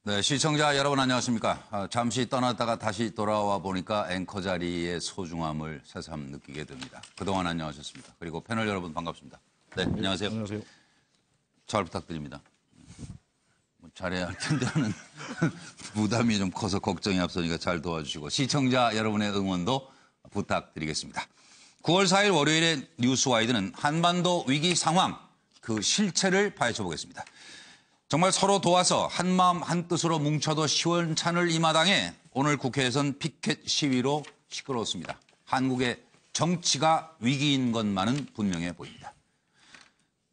네, 시청자 여러분 안녕하십니까. 잠시 떠났다가 다시 돌아와 보니까 앵커 자리의 소중함을 새삼 느끼게 됩니다. 그동안 안녕하셨습니까? 그리고 패널 여러분 반갑습니다. 네, 안녕하세요. 안녕하세요. 잘 부탁드립니다. 잘해야 할 텐데 하는 부담이 좀 커서 걱정이 앞서니까 잘 도와주시고 시청자 여러분의 응원도 부탁드리겠습니다. 9월 4일 월요일에 뉴스와이드는 한반도 위기 상황, 그 실체를 파헤쳐 보겠습니다. 정말 서로 도와서 한마음 한뜻으로 뭉쳐도 시원찮을 이 마당에 오늘 국회에선 피켓 시위로 시끄러웠습니다. 한국의 정치가 위기인 것만은 분명해 보입니다.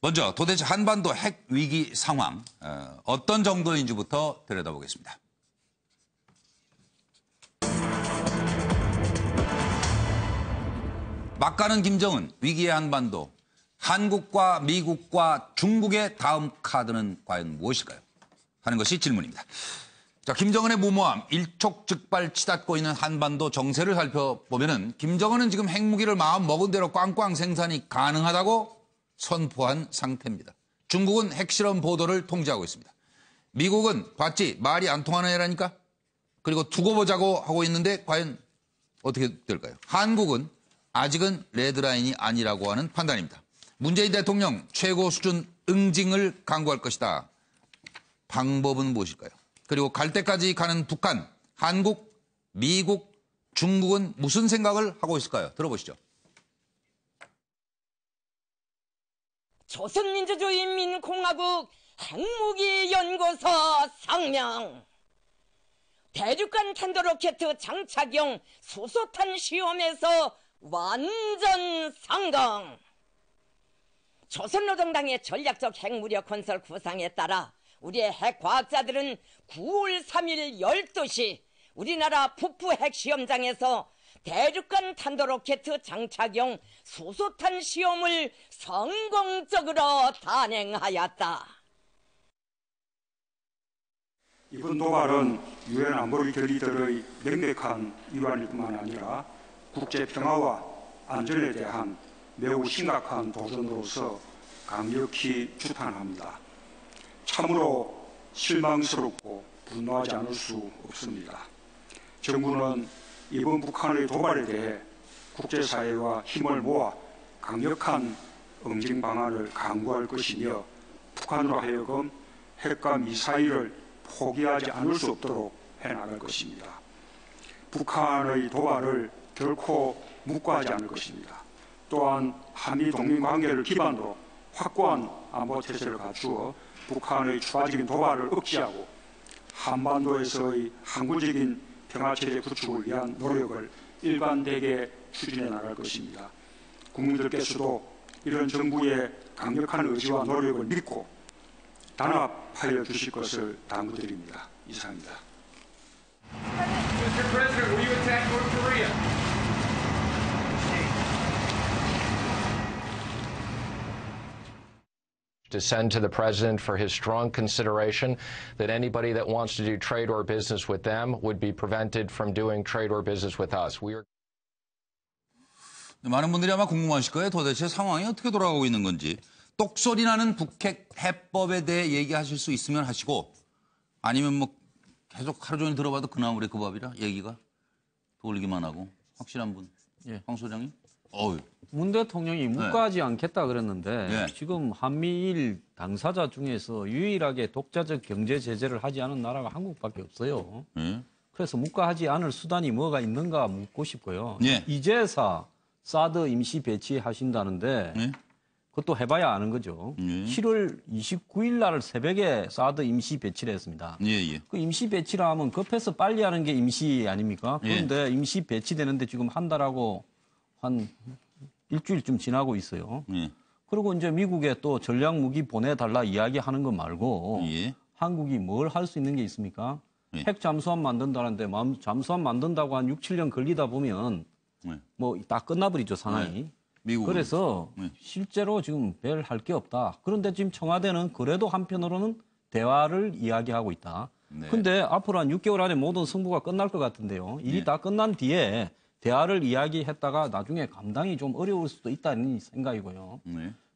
먼저 도대체 한반도 핵 위기 상황 어떤 정도인지부터 들여다보겠습니다. 막 가는 김정은, 위기의 한반도. 한국과 미국과 중국의 다음 카드는 과연 무엇일까요? 하는 것이 질문입니다. 자, 김정은의 무모함, 일촉즉발 치닫고 있는 한반도 정세를 살펴보면은 김정은은 지금 핵무기를 마음 먹은 대로 꽝꽝 생산이 가능하다고 선포한 상태입니다. 중국은 핵실험 보도를 통제하고 있습니다. 미국은 봤지 말이 안 통하는 애라니까? 그리고 두고 보자고 하고 있는데 과연 어떻게 될까요? 한국은 아직은 레드라인이 아니라고 하는 판단입니다. 문재인 대통령 최고 수준 응징을 강구할 것이다. 방법은 무엇일까요? 그리고 갈 때까지 가는 북한, 한국, 미국, 중국은 무슨 생각을 하고 있을까요? 들어보시죠. 조선민주주의인민공화국 핵무기연구소 상명. 대륙간 탄도로켓 장착용 수소탄 시험에서 완전 성공. 조선노동당의 전략적 핵무력 건설 구상에 따라 우리의 핵과학자들은 9월 3일 12시 우리나라 북부 핵시험장에서 대륙간 탄도로켓 장착용 수소탄 시험을 성공적으로 단행하였다. 이번 도발은 유엔 안보리 결의들의 명백한 위반일 뿐만 아니라 국제 평화와 안전에 대한 매우 심각한 도전으로서 강력히 규탄합니다. 참으로 실망스럽고 분노하지 않을 수 없습니다. 정부는 이번 북한의 도발에 대해 국제사회와 힘을 모아 강력한 응징 방안을 강구할 것이며 북한으로 하여금 핵과 미사일을 포기하지 않을 수 없도록 해나갈 것입니다. 북한의 도발을 결코 묵과하지 않을 것입니다. 또한 한미 동맹관계를 기반으로 확고한 안보 태세를 갖추어 북한의 추가적인 도발을 억제하고 한반도에서의 항구적인 평화체제 구축을 위한 노력을 일관되게 추진해 나갈 것입니다. 국민들께서도 이런 정부의 강력한 의지와 노력을 믿고 단합하여 주실 것을 당부드립니다. 이상입니다. Mr. President, will you attack North Korea? To send to the president for his strong consideration that anybody that wants to do trade or business with them would be prevented from doing trade or business with us. 많은 분들이 아마 궁금하실 거예요. 도대체 상황이 어떻게 돌아가고 있는 건지. 똑소리 나는 북핵 해법에 대해 얘기하실 수 있으면 하시고 아니면 뭐 계속 하루 종일 들어봐도 그 나물에 그 밥이라 얘기가 돌리기만 하고. 확실한 분. 예. 황 소장님. 문 대통령이 묵과하지 않겠다 그랬는데 지금 한미일 당사자 중에서 유일하게 독자적 경제 제재를 하지 않은 나라가 한국밖에 없어요. 그래서 묵과하지 않을 수단이 뭐가 있는가 묻고 싶고요. 이제사 사드 임시 배치하신다는데 그것도 해봐야 아는 거죠. 7월 29일 날 새벽에 사드 임시 배치를 했습니다. 그 임시 배치를 하면 급해서 빨리 하는 게 임시 아닙니까? 그런데 임시 배치되는데 지금 한 달하고 한 일주일쯤 지나고 있어요. 그리고 이제 미국에 또 전략 무기 보내달라 이야기하는 거 말고 한국이 뭘 할 수 있는 게 있습니까? 핵 잠수함 만든다는데 잠수함 만든다고 한 6, 7년 걸리다 보면 뭐 다 끝나버리죠, 상황이. 그래서 실제로 지금 별 할 게 없다. 그런데 지금 청와대는 그래도 한편으로는 대화를 이야기하고 있다. 근데 앞으로 한 6개월 안에 모든 승부가 끝날 것 같은데요. 일이 다 끝난 뒤에 대화를 이야기했다가 나중에 감당이 좀 어려울 수도 있다는 생각이고요.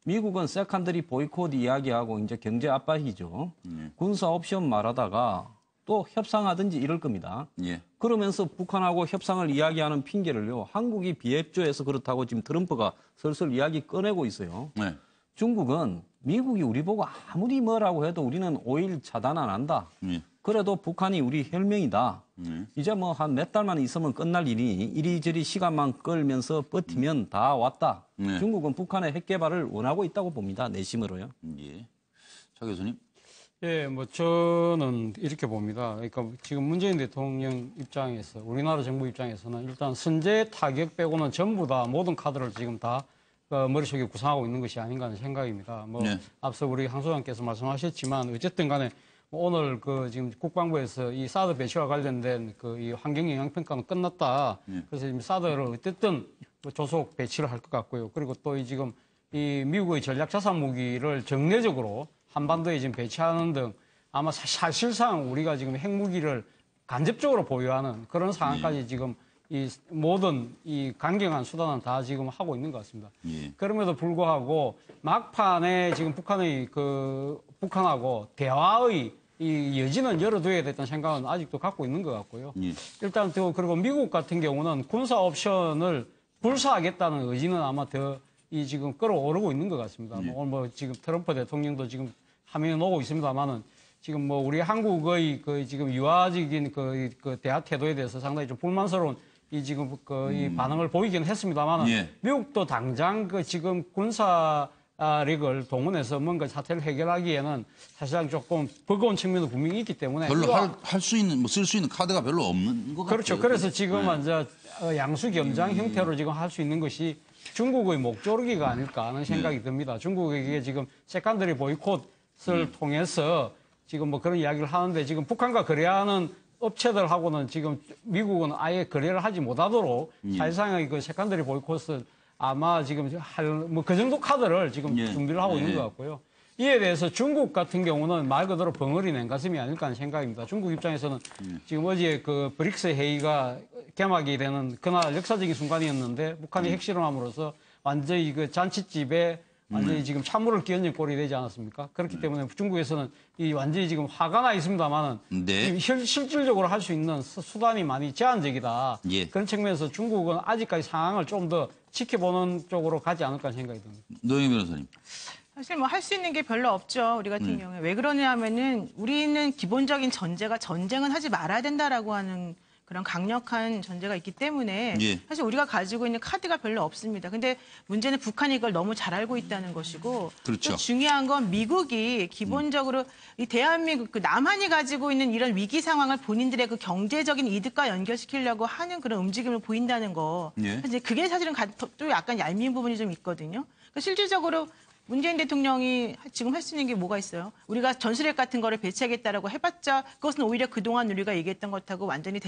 미국은 세컨더리 보이콧 이야기하고 이제 경제 압박이죠. 군사 옵션 말하다가 또 협상하든지 이럴 겁니다. 예. 그러면서 북한하고 협상을 이야기하는 핑계를요. 한국이 비협조해서 그렇다고 지금 트럼프가 슬슬 이야기 꺼내고 있어요. 네. 중국은 미국이 우리 보고 아무리 뭐라고 해도 우리는 오일 차단 안 한다. 예. 그래도 북한이 우리 혈맹이다. 이제 뭐 한 몇 달만 있으면 끝날 일이 이리저리 시간만 끌면서 버티면 다 왔다. 네. 중국은 북한의 핵 개발을 원하고 있다고 봅니다. 내심으로요. 예. 차 교수님. 예, 뭐 저는 이렇게 봅니다. 그러니까 지금 문재인 대통령 입장에서 우리나라 정부 입장에서는 일단 선제 타격 빼고는 전부 다 모든 카드를 지금 다 머릿속에 구상하고 있는 것이 아닌가 하는 생각입니다. 뭐 네. 앞서 우리 한 소장께서 말씀하셨지만 어쨌든 간에 오늘 지금 국방부에서 이 사드 배치와 관련된 이 환경 영향 평가는 끝났다. 그래서 지금 사드를 어쨌든 조속 배치를 할 것 같고요. 그리고 또 지금 이 미국의 전략 자산 무기를 정례적으로 한반도에 지금 배치하는 등 아마 사실상 우리가 지금 핵무기를 간접적으로 보유하는 그런 상황까지 지금 이 모든 이 강경한 수단은 다 지금 하고 있는 것 같습니다. 예. 그럼에도 불구하고 막판에 지금 북한하고 대화의 이 여지는 열어둬야 됐다는 생각은 아직도 갖고 있는 것 같고요. 예. 일단 그리고 미국 같은 경우는 군사 옵션을 불사하겠다는 의지는 아마 지금 끌어오르고 있는 것 같습니다. 예. 오늘 지금 트럼프 대통령도 지금 화면에 오고 있습니다만은 지금 우리 한국의 지금 유화적인 대화 태도에 대해서 상당히 좀 불만스러운 지금 이 반응을 보이긴 했습니다만은 예. 미국도 당장 지금 군사력을 동원해서 뭔가 사태를 해결하기에는 사실상 조금 버거운 측면도 분명히 있기 때문에 별로 할 수 있는 쓸 수 있는 카드가 별로 없는 것 같아요. 그렇죠. 그래서 지금 네. 이제 양수 겸장 형태로 지금 할 수 있는 것이 중국의 목조르기가 아닐까 하는 생각이 듭니다. 중국에게 지금 세컨더리 보이콧을 통해서 지금 뭐 그런 이야기를 하는데 지금 북한과 거래하는 업체들하고는 지금 미국은 아예 거래를 하지 못하도록 사실상의 세컨더리 보이콧을 아마 지금 그 정도 카드를 지금 준비를 하고 있는 것 같고요. 이에 대해서 중국 같은 경우는 말 그대로 벙어리 냉가슴이 아닐까 하는 생각입니다. 중국 입장에서는 지금 어제 브릭스 회의가 개막이 되는 그날 역사적인 순간이었는데 북한이 핵실험함으로써 완전히 잔치집에 완전히 지금 찬물을 끼얹은 꼴이 되지 않았습니까? 그렇기 때문에 중국에서는 완전히 지금 화가 나 있습니다만은 네. 실질적으로 할 수 있는 수단이 많이 제한적이다. 예. 그런 측면에서 중국은 아직까지 상황을 좀 더 지켜보는 쪽으로 가지 않을까 하는 생각이 듭니다. 노영희 변호사님. 사실 뭐 할 수 있는 게 별로 없죠. 우리 같은 경우에. 왜 그러냐면은 우리는 기본적인 전제가 전쟁은 하지 말아야 된다라고 하는 그런 강력한 전제가 있기 때문에 예. 사실 우리가 가지고 있는 카드가 별로 없습니다. 근데 문제는 북한이 이걸 너무 잘 알고 있다는 것이고 그렇죠. 또 중요한 건 미국이 기본적으로 이 대한민국 남한이 가지고 있는 이런 위기 상황을 본인들의 경제적인 이득과 연결시키려고 하는 그런 움직임을 보인다는 거. 예. 이제 그게 사실은 또 약간 얄미운 부분이 좀 있거든요. 그러니까 실질적으로 문재인 대통령이 지금 할 수 있는 게 뭐가 있어요? 우리가 전술핵 같은 거를 배치하겠다라고 해봤자 그것은 오히려 그동안 우리가 얘기했던 것하고 완전히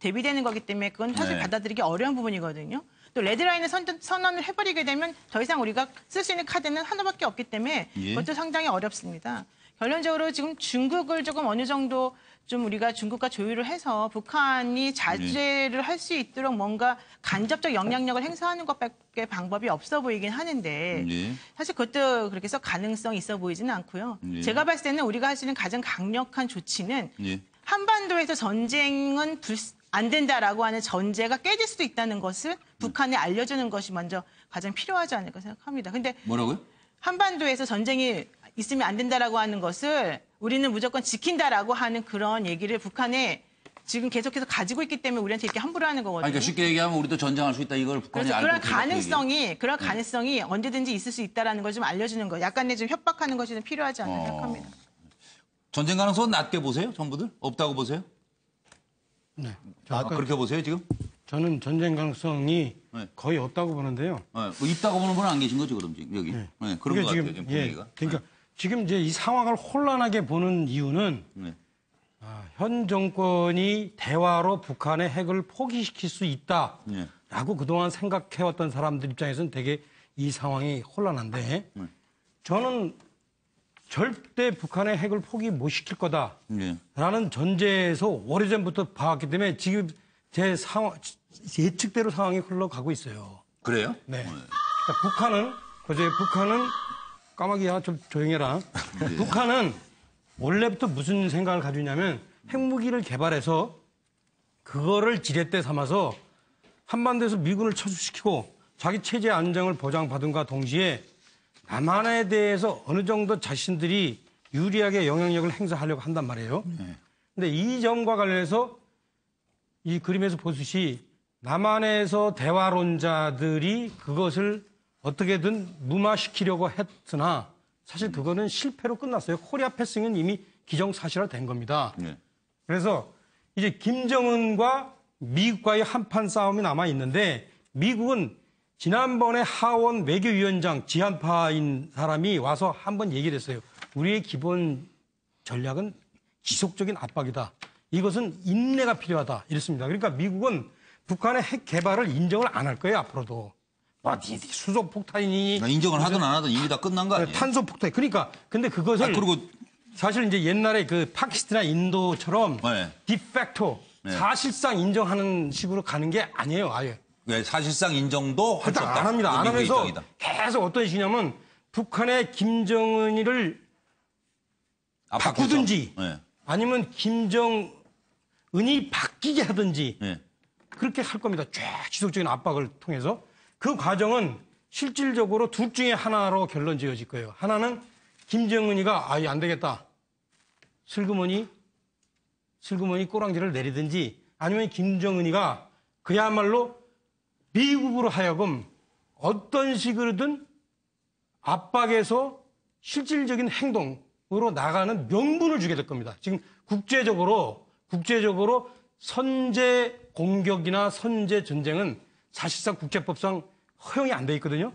대비되는 거기 때문에 그건 사실 네. 받아들이기 어려운 부분이거든요. 또 레드라인을 선언을 해버리게 되면 더 이상 우리가 쓸 수 있는 카드는 하나밖에 없기 때문에 예. 그것도 상당히 어렵습니다. 결론적으로 지금 중국을 조금 어느 정도 좀 우리가 중국과 조율을 해서 북한이 자제를 할 수 있도록 뭔가 간접적 영향력을 행사하는 것밖에 방법이 없어 보이긴 하는데 네. 사실 그것도 그렇게 해서 가능성이 있어 보이지는 않고요. 네. 제가 봤을 때는 우리가 할 수 있는 가장 강력한 조치는 네. 한반도에서 전쟁은 안 된다라고 하는 전제가 깨질 수도 있다는 것을 북한에 알려주는 것이 먼저 가장 필요하지 않을까 생각합니다. 근데 뭐라고요? 한반도에서 전쟁이 있으면 안 된다라고 하는 것을 우리는 무조건 지킨다라고 하는 그런 얘기를 북한에 지금 계속해서 가지고 있기 때문에 우리한테 이렇게 함부로 하는 거거든요. 그러니까 쉽게 얘기하면 우리도 전쟁할 수 있다 이걸 북한이 그래서 알고 그런 가능성이 언제든지 있을 수 있다라는 걸 좀 알려주는 거. 약간의 좀 협박하는 것이 좀 필요하지 않나 생각합니다. 전쟁 가능성은 낮게 보세요, 정부들? 없다고 보세요? 네. 그렇게 보세요 지금? 저는 전쟁 가능성이 네. 거의 없다고 보는데요. 뭐 있다고 보는 분은 안 계신 거죠, 그럼 지금 여기. 네. 그런 거 같아요, 지금 분위기가. 그러니까 지금 이제 이 상황을 혼란하게 보는 이유는 네. 현 정권이 대화로 북한의 핵을 포기시킬 수 있다라고 그동안 생각해왔던 사람들 입장에서는 되게 이 상황이 혼란한데 저는 절대 북한의 핵을 포기 못 시킬 거다라는 전제에서 오래전부터 봐왔기 때문에 지금 제 상황 예측대로 상황이 흘러가고 있어요. 그래요? 네. 그러니까 북한은 까마귀야 좀 조용해라. 북한은 원래부터 무슨 생각을 가지고 있냐면 핵무기를 개발해서 그거를 지렛대 삼아서 한반도에서 미군을 철수시키고 자기 체제 안정을 보장받은과 동시에 남한에 대해서 어느 정도 자신들이 유리하게 영향력을 행사하려고 한단 말이에요. 근데 이 점과 관련해서 이 그림에서 보듯이 남한에서 대화론자들이 그것을 어떻게든 무마시키려고 했으나 사실 그거는 실패로 끝났어요. 코리아 패싱은 이미 기정사실화된 겁니다. 그래서 이제 김정은과 미국과의 한판 싸움이 남아 있는데 미국은 지난번에 하원 외교위원장 지한파인 사람이 와서 한번 얘기를 했어요. 우리의 기본 전략은 지속적인 압박이다. 이것은 인내가 필요하다. 이랬습니다. 그러니까 미국은 북한의 핵 개발을 인정을 안 할 거예요. 앞으로도. 수소폭탄이니. 인정을 하든 안 하든 이미 다 끝난 거 아니에요? 탄소폭탄. 그러니까 근데 그것을 그리고 사실 이제 옛날에 그 파키스탄이나 인도처럼 디팩토 사실상 인정하는 식으로 가는 게 아니에요. 아예. 네, 사실상 인정도 할 수 없다. 안 합니다. 안 하면서 입장이다. 계속 어떤 식이냐면 북한의 김정은이를 바꾸든지 아니면 김정은이 바뀌게 하든지 그렇게 할 겁니다. 쭉 지속적인 압박을 통해서. 그 과정은 실질적으로 둘 중에 하나로 결론 지어질 거예요. 하나는 김정은이가 아예 안 되겠다. 슬그머니 꼬랑지를 내리든지 아니면 김정은이가 그야말로 미국으로 하여금 어떤 식으로든 압박해서 실질적인 행동으로 나가는 명분을 주게 될 겁니다. 지금 국제적으로 선제 공격이나 선제 전쟁은 사실상 국제법상 허용이 안 돼 있거든요.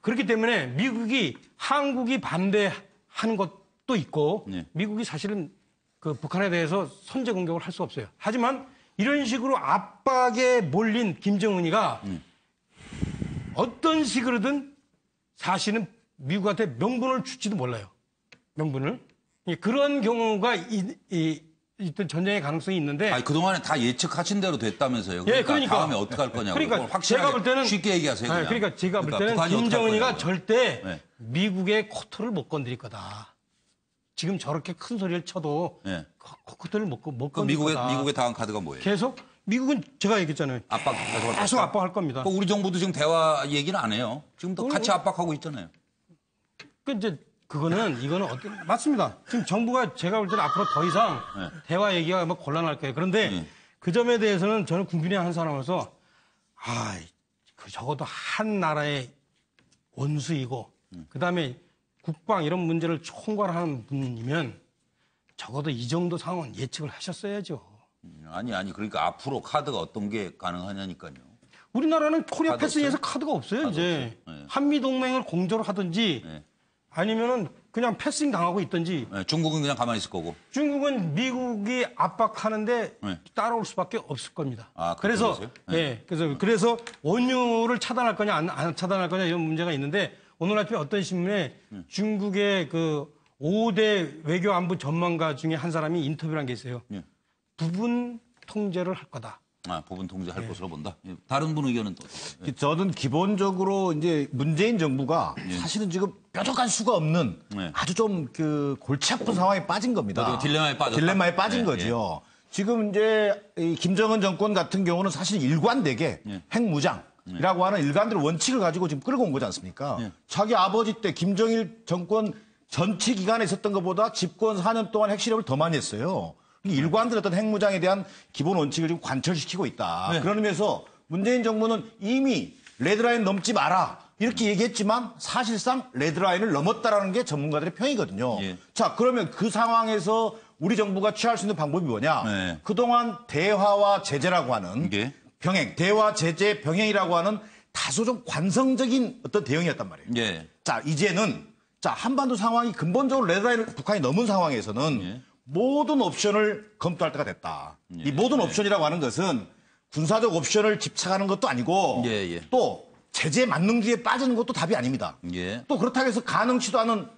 그렇기 때문에 미국이 한국이 반대하는 것도 있고 미국이 사실은 그 북한에 대해서 선제 공격을 할 수 없어요. 하지만 이런 식으로 압박에 몰린 김정은이가 어떤 식으로든 사실은 미국한테 명분을 줄지도 몰라요. 명분을. 그런 경우가 있던 전쟁의 가능성이 있는데. 아니, 그동안에 다 예측하신 대로 됐다면서요. 그러니까 다음에 어떻게 할 거냐고. 그러니까 제가 볼 때는 쉽게 얘기하세요. 그냥. 그러니까 제가 볼 때는 김정은이가 절대 미국의 코트를 못 건드릴 거다. 지금 저렇게 큰 소리를 쳐도 코트를 못 건드릴 거다. 미국의 다음 카드가 뭐예요? 계속 미국은 제가 얘기했잖아요. 계속 압박할 겁니다. 우리 정부도 지금 대화 얘기는 안 해요. 지금도 같이 압박하고 있잖아요. 이거는 맞습니다. 지금 정부가 제가 볼 때는 앞으로 더 이상 대화 얘기가 뭐 곤란할 거예요. 그런데 그 점에 대해서는 저는 국민의 한 사람으로서 적어도 한 나라의 원수이고 그다음에 국방 이런 문제를 총괄하는 분이면 적어도 이 정도 상황은 예측을 하셨어야죠. 아니 그러니까 앞으로 카드가 어떤 게 가능하냐니까요. 우리나라는 코리아 패싱에서 카드가 없어요. 이제 한미 동맹을 공조를 하든지 아니면은 그냥 패싱 당하고 있든지. 중국은 그냥 가만히 있을 거고. 중국은 미국이 압박하는데 따라올 수밖에 없을 겁니다. 그래서 그래서 원유를 차단할 거냐 안 차단할 거냐 이런 문제가 있는데 오늘 아침에 어떤 신문에 중국의 그 5대 외교 안보 전문가 중에 한 사람이 인터뷰를 한 게 있어요. 부분 통제를 할 거다. 부분 통제할 것으로 본다. 다른 분 의견은 또? 저는 기본적으로 이제 문재인 정부가 사실은 지금 뾰족할 수가 없는 아주 좀 그 골치 아픈 상황에 빠진 겁니다. 딜레마에 빠진 거죠. 지금 이제 이 김정은 정권 같은 경우는 사실 일관되게 핵무장이라고 하는 일관된 원칙을 가지고 지금 끌고 온 거지 않습니까? 자기 아버지 때 김정일 정권 전체 기간에 있었던 것보다 집권 4년 동안 핵실험을 더 많이 했어요. 일관된 어떤 핵무장에 대한 기본 원칙을 지금 관철시키고 있다. 그런 의미에서 문재인 정부는 이미 레드라인 넘지 마라. 이렇게 얘기했지만 사실상 레드라인을 넘었다라는 게 전문가들의 평이거든요. 자, 그러면 그 상황에서 우리 정부가 취할 수 있는 방법이 뭐냐? 그동안 대화와 제재라고 하는 병행, 대화, 제재, 병행이라고 하는 다소 좀 관성적인 어떤 대응이었단 말이에요. 자, 이제는 한반도 상황이 근본적으로 레드라인을 북한이 넘은 상황에서는 모든 옵션을 검토할 때가 됐다. 이 모든 옵션이라고 하는 것은 군사적 옵션을 집착하는 것도 아니고 또 제재 만능주의에 빠지는 것도 답이 아닙니다. 또 그렇다고 해서 가능치도 않은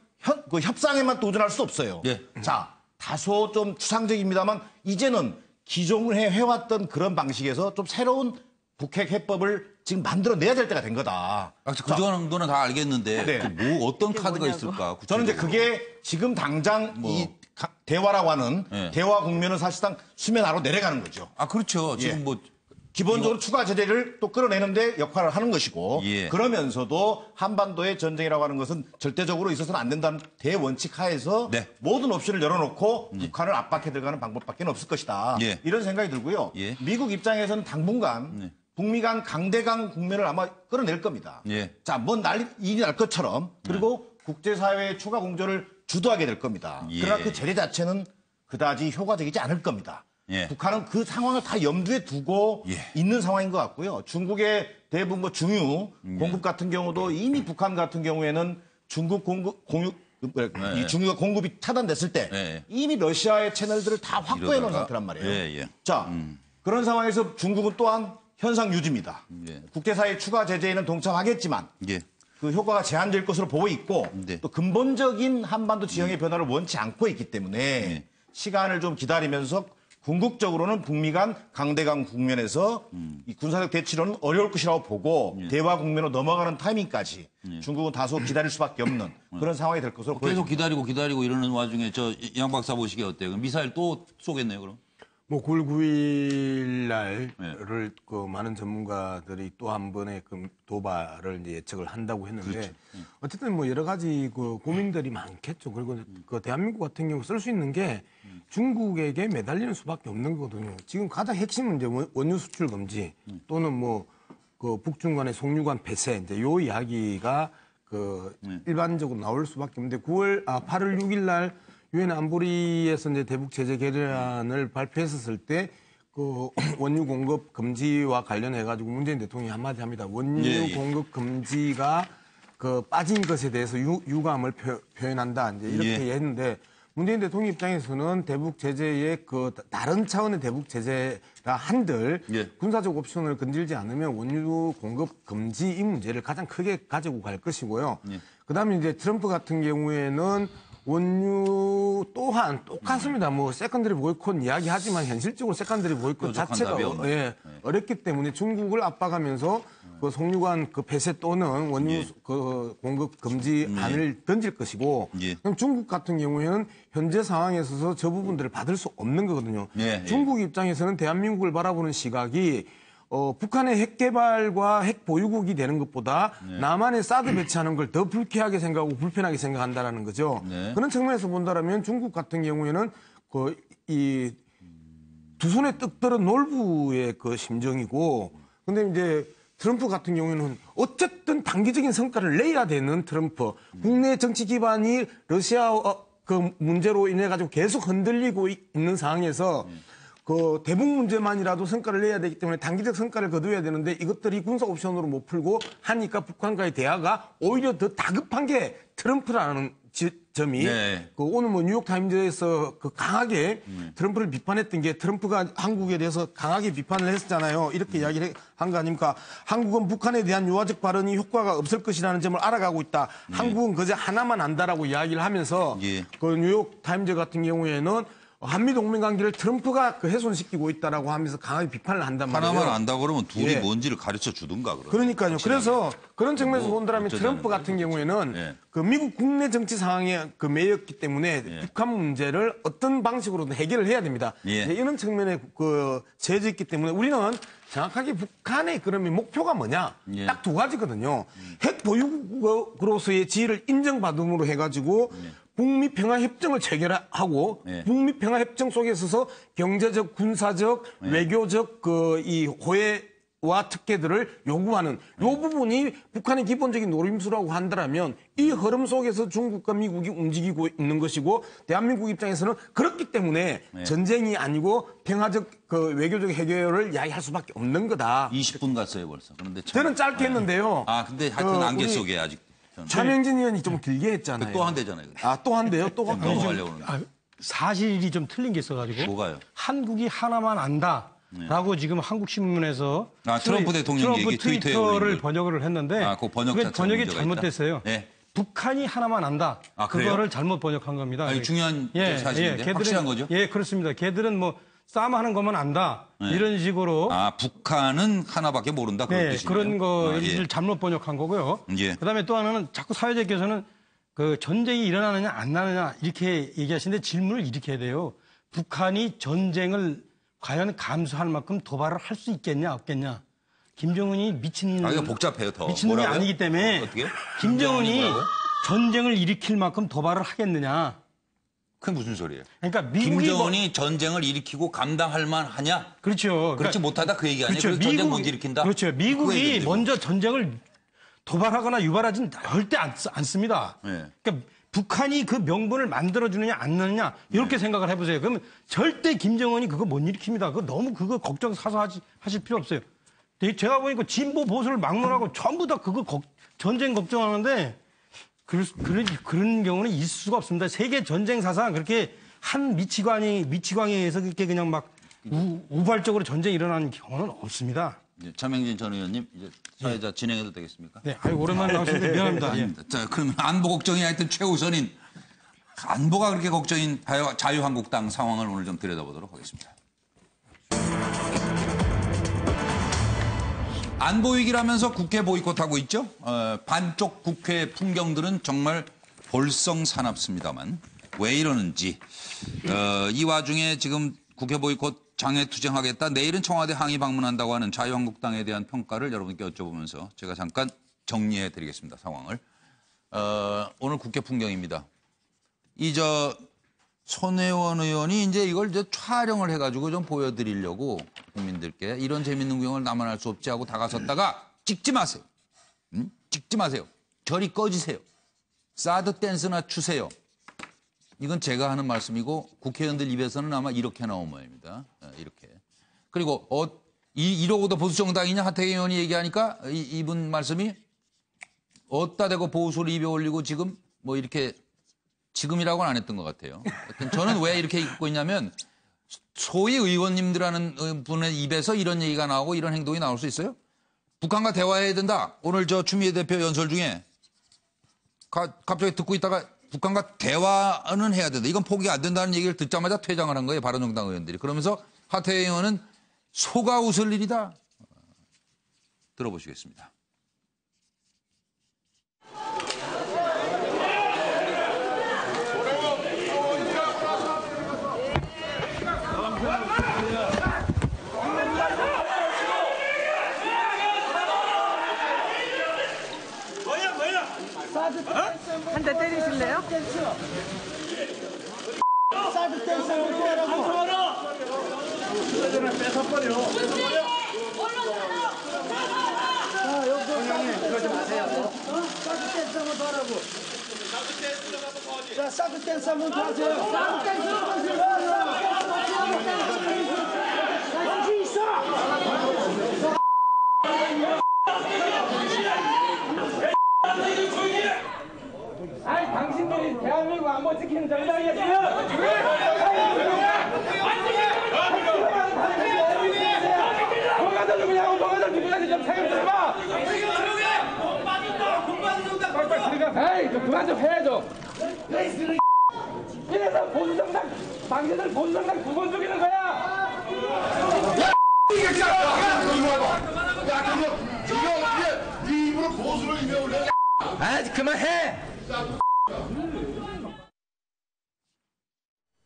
협상에만 도전할 수 없어요. 자, 다소 좀 추상적입니다만 이제는 기존에 해왔던 그런 방식에서 좀 새로운 북핵 해법을 지금 만들어내야 될 때가 된 거다. 그 정도는 다 알겠는데 뭐 어떤 카드가 있을까? 저는 이제 그게 지금 당장 이 대화라고 하는 대화 국면은 사실상 수면 아래로 내려가는 거죠. 아, 그렇죠. 지금 뭐 기본적으로 추가 제재를 또 끌어내는데 역할을 하는 것이고 그러면서도 한반도의 전쟁이라고 하는 것은 절대적으로 있어서는 안 된다는 대원칙 하에서 모든 옵션을 열어놓고 북한을 압박해 들어가는 방법밖에 없을 것이다. 이런 생각이 들고요. 미국 입장에서는 당분간 북미 간 강대강 국면을 아마 끌어낼 겁니다. 자, 뭔 일이 날 것처럼 그리고 국제사회의 추가 공조를 주도하게 될 겁니다. 그러나 그 제재 자체는 그다지 효과적이지 않을 겁니다. 북한은 그 상황을 다 염두에 두고 있는 상황인 것 같고요. 중국의 대부분 뭐 중유 공급 같은 경우도 이미 북한 같은 경우에는 중국 이 중유가 공급이 차단됐을 때 이미 러시아의 채널들을 다 확보해 놓은 상태란 말이에요. 자, 그런 상황에서 중국은 또한 현상 유지입니다. 국제사회 추가 제재에는 동참하겠지만 그 효과가 제한될 것으로 보고 있고 또 근본적인 한반도 지형의 변화를 원치 않고 있기 때문에 시간을 좀 기다리면서 궁극적으로는 북미 간 강대강 국면에서 이 군사적 대치로는 어려울 것이라고 보고 대화 국면으로 넘어가는 타이밍까지 중국은 다소 기다릴 수밖에 없는 그런 상황이 될 것으로 보여집니다. 계속 기다리고 이러는 와중에 양 박사 보시기에 어때요? 미사일 또 쏘겠네요, 그럼? 뭐 9월 9일 날을 그 많은 전문가들이 또 한 번의 그 도발을 이제 예측을 한다고 했는데 어쨌든 뭐 여러 가지 그 고민들이 많겠죠. 그리고 그 대한민국 같은 경우 쓸 수 있는 게 중국에게 매달리는 수밖에 없는 거거든요. 지금 가장 핵심은 이제 원유 수출 금지 또는 뭐 그 북중 간의 송유관 폐쇄 이제 요 이야기가 그 일반적으로 나올 수밖에 없는데 8월 6일 날 유엔 안보리에서 이제 대북 제재 결의안을 발표했었을 때 그 원유 공급 금지와 관련해 가지고 문재인 대통령이 한마디 합니다. 원유 공급 금지가 그 빠진 것에 대해서 유감을 표현한다. 이제 이렇게 했는데 문재인 대통령 입장에서는 대북 제재의 그 다른 차원의 대북 제재라 한들 군사적 옵션을 건들지 않으면 원유 공급 금지 이 문제를 가장 크게 가지고 갈 것이고요. 그다음에 이제 트럼프 같은 경우에는 원유 또한 똑같습니다. 뭐 세컨더리 보이콧 이야기하지만 현실적으로 세컨더리 보이콧 자체가 어렵기 때문에 중국을 압박하면서 그 송유관 그 폐쇄 또는 원유 그 공급 금지안을 던질 것이고 그럼 중국 같은 경우에는 현재 상황에 있어서 저 부분들을 받을 수 없는 거거든요. 중국 입장에서는 대한민국을 바라보는 시각이 북한의 핵 개발과 핵 보유국이 되는 것보다 남한의 사드 배치하는 걸 더 불쾌하게 생각하고 불편하게 생각한다라는 거죠. 그런 측면에서 본다라면 중국 같은 경우에는 이 두 손에 떡 들은 놀부의 그 심정이고, 근데 이제 트럼프 같은 경우에는 어쨌든 단기적인 성과를 내야 되는 트럼프, 국내 정치 기반이 러시아 그 문제로 인해 가지고 계속 흔들리고 있는 상황에서. 그 대북 문제만이라도 성과를 내야 되기 때문에 단기적 성과를 거둬야 되는데 이것들이 군사 옵션으로 못 풀고 하니까 북한과의 대화가 오히려 더 다급한 게 트럼프라는 점이 그 오늘 뭐 뉴욕타임즈에서 그 강하게 트럼프를 비판했던 게 트럼프가 한국에 대해서 강하게 비판을 했었잖아요. 이렇게 이야기를 한 거 아닙니까? 한국은 북한에 대한 유화적 발언이 효과가 없을 것이라는 점을 알아가고 있다. 한국은 그저 하나만 안다라고 이야기를 하면서 그 뉴욕타임즈 같은 경우에는 한미 동맹 관계를 트럼프가 그 훼손시키고 있다라고 하면서 강하게 비판을 한단 말이에요. 하나만 안다고 그러면 둘이 뭔지를 가르쳐 주든가 그러면. 그러니까요. 그래서 그런 측면에서 본다면 않은데. 트럼프 같은 경우에는 그 미국 국내 정치 상황에 그 매였기 때문에 북한 문제를 어떤 방식으로든 해결을 해야 됩니다. 이런 측면에 그 제재 있기 때문에 우리는 정확하게 북한의 그러면 목표가 뭐냐? 딱 두 가지거든요. 핵 보유국으로서의 지위를 인정받음으로 해가지고 북미 평화협정을 체결하고 북미 평화협정 속에 있어서 경제적, 군사적, 외교적 그 이 호혜와 특혜들을 요구하는 요 부분이 북한의 기본적인 노림수라고 한다면 이 흐름 속에서 중국과 미국이 움직이고 있는 것이고 대한민국 입장에서는 그렇기 때문에 전쟁이 아니고 평화적 그 외교적 해결을 이야기할 수밖에 없는 거다. 20분 갔어요 벌써. 그런데 저는 짧게 했는데요. 아 근데 하여튼 안개 속에 아직. 차명진 의원이 좀 길게 했잖아요. 또 한대잖아요. 또 한대요? 또 넘어가려고 그러는데. 사실이 좀 틀린 게 있어가지고. 뭐가요? 한국이 하나만 안다라고 지금 한국신문에서 트럼프 대통령 얘기 트위터에 트위터를 번역을 했는데 그 번역 그게 번역이 잘못됐어요. 북한이 하나만 안다. 그거를 잘못 번역한 겁니다. 아니, 중요한 사실인데 확실한 거죠? 예, 그렇습니다. 걔들은 뭐 싸움하는 것만 안다. 이런 식으로. 북한은 하나밖에 모른다. 그런 뜻이네요. 그런 거를 잘못 번역한 거고요. 그다음에 또 하나는 자꾸 사회자께서는 그 전쟁이 일어나느냐 안 나느냐 이렇게 얘기하시는데 질문을 이렇게 해야 돼요. 북한이 전쟁을 과연 감수할 만큼 도발을 할 수 있겠냐 없겠냐. 김정은이 미친 이거 복잡해요 더. 미친놈이 뭐라고요? 아니기 때문에 어떻게? 김정은이 전쟁을 일으킬 만큼 도발을 하겠느냐. 그게 무슨 소리예요? 그러니까 미국이 김정은이 전쟁을 일으키고 감당할 만하냐? 그렇죠. 그렇지 못하다 그 얘기 아니에요? 그렇죠. 그래서 전쟁 못 일으킨다? 그렇죠. 미국이 먼저 전쟁을 도발하거나 유발하진 절대 않습니다. 네. 그러니까 북한이 그 명분을 만들어주느냐 안 넣느냐 이렇게 생각을 해보세요. 그러면 절대 김정은이 그거 못 일으킵니다. 그거 너무 그거 걱정 사서 하실 필요 없어요. 제가 보니까 진보 보수를 막론하고 전부 다 그거 전쟁 걱정하는데 그런 경우는 있을 수가 없습니다. 세계 전쟁 사상 그렇게 한 미치광이에 의해서 그렇게 그냥 막 우발적으로 전쟁이 일어나는 경우는 없습니다. 차명진 전 의원님 이제 사회자 진행해도 되겠습니까? 네, 오랜만에 나오시는데 미안합니다. 예. 자, 그러면 안보 걱정이 하여튼 최우선인 안보가 그렇게 걱정인 자유한국당 상황을 오늘 좀 들여다보도록 하겠습니다. 안보 위기라면서 국회 보이콧하고 있죠. 반쪽 국회 풍경들은 정말 볼썽사납습니다만 왜 이러는지 이 와중에 지금 국회 보이콧 장애투쟁하겠다. 내일은 청와대 항의 방문한다고 하는 자유한국당에 대한 평가를 여러분께 여쭤보면서 제가 잠깐 정리해드리겠습니다. 상황을. 오늘 국회 풍경입니다. 손혜원 의원이 이제 이걸 이제 촬영을 해가지고 좀 보여드리려고 국민들께 이런 재밌는 구경을 나만 할 수 없지 하고 다가섰다가 찍지 마세요. 찍지 마세요. 저리 꺼지세요. 사드 댄스나 추세요. 이건 제가 하는 말씀이고 국회의원들 입에서는 아마 이렇게 나온 모양입니다. 이렇게. 그리고 이러고도 보수정당이냐 하태경 의원이 얘기하니까 이분 말씀이 어디다 대고 보수를 입에 올리고 지금 뭐 이렇게 지금이라고는 안 했던 것 같아요. 저는 왜 이렇게 입고 있냐면 소위 의원님들하는 분의 입에서 이런 얘기가 나오고 이런 행동이 나올 수 있어요? 북한과 대화해야 된다. 오늘 추미애 대표 연설 중에 갑자기 듣고 있다가 북한과 대화는 해야 된다. 이건 포기 안 된다는 얘기를 듣자마자 퇴장을 한 거예요. 바른정당 의원들이. 그러면서 하태경 의원은 속아 웃을 일이다. 들어보시겠습니다. 한 대 때리실래요? 사드 댄스 하라고. 뺏어버려. 자, 여기 그러지 마세요. 사드 댄스 한번 더 하라고. 자, 사드 댄스 한번 더 하세요. 사드 댄스 정신 있어. 아니 당신들이 대한민국 안보 지키는 정당이었어요. 뭐가들 누구냐고 뭐가들 누구냐고 좀 생각 좀 해봐. 에이 좀 그만 좀 해 좀. 이래서 보수정당 당신들 보수정당 두 번 죽이는 거야. 야 지금 네 입으로 보수를 입에 올려. 아 그만해.